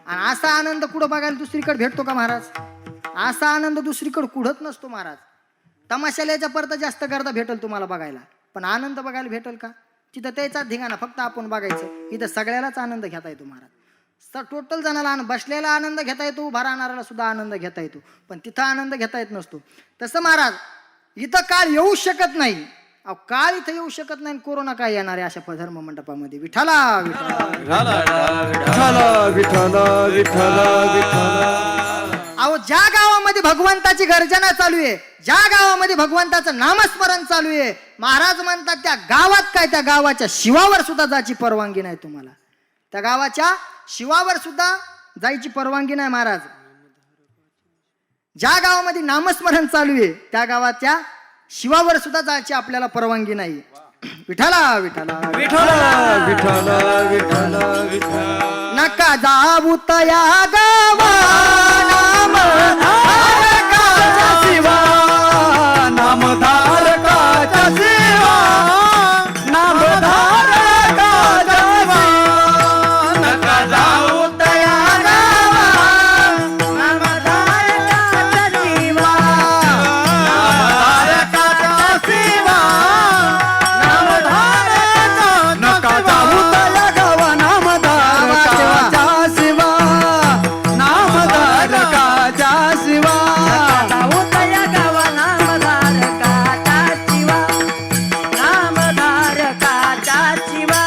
आणि असा आनंद कुठं बघायला दुसरीकडे भेटतो का महाराज? असा आनंद दुसरीकडे कुठंच नसतो महाराज. तमाशाला याच्या परत जास्त गर्दा भेटेल तुम्हाला बघायला, पण आनंद बघायला भेटेल का? तिथं त्याचाच धिंगाणा फक्त आपण बघायचं. इथं सगळ्यालाच आनंद घेता येतो महाराज. टोटल जणाला बसलेला आनंद घेता येतो, उभा राहणाऱ्याला सुद्धा आनंद घेता येतो, पण तिथं आनंद घेता येत नसतो. तसं महाराज इथं काळ येऊ शकत नाही. अहो काळ इथं येऊ शकत नाही. कोरोना काय येणार आहे अशा धर्म मंडपामध्ये? विठ्ठला अहो ज्या गावामध्ये भगवंताची गर्जना चालू आहे, ज्या गावामध्ये भगवंताचं नामस्मरण चालू आहे, महाराज म्हणतात त्या गावात काय, त्या गावाच्या शिवावर सुद्धा जायची परवानगी नाही तुम्हाला. त्या गावाच्या शिवावर सुद्धा जायची परवानगी नाही महाराज. ज्या गावामध्ये नामस्मरण चालू आहे त्या गावाच्या शिवावर सुद्धा जायची आपल्याला परवानगी नाही. विठ्ठला विठ्ठला नका जाऊ तया गावा नामधारकाच्या शिवा, नामधारकाच्या शिवा, नामधारकाच्या शिवा. नका जाऊ तया गावा नामधारकाच्या शिवा, नामधारकाच्या शिवा, नका जाऊ तया गावा नामधारकाच्या शिवा, नामधारकाच्या शिवा. जाऊ तया गावा नामधारकाच्या शिवा, नामधारकाच्या शिवा.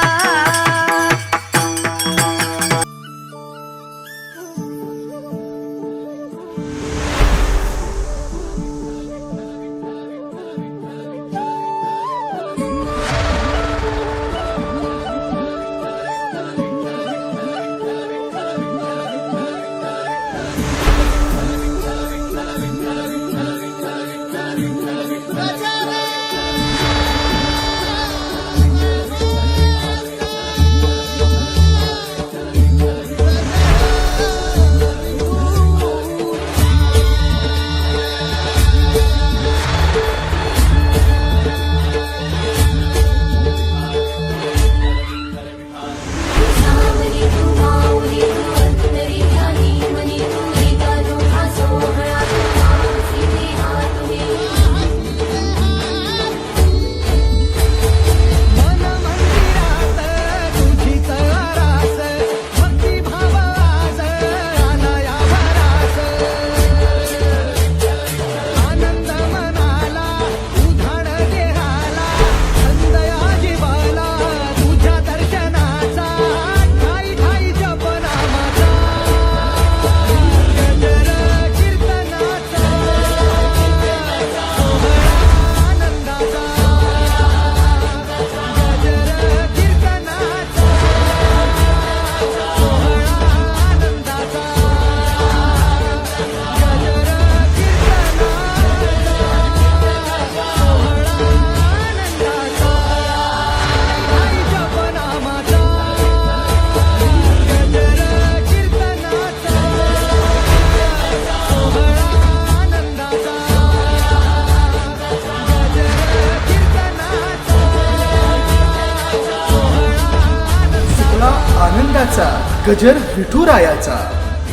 आनंदाचा गजर विठुरायाचा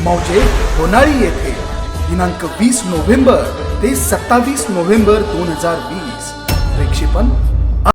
मौजे होनाळी येथे दिनांक 20 नोव्हेंबर ते 27 नोव्हेंबर 2020. प्रक्षेपण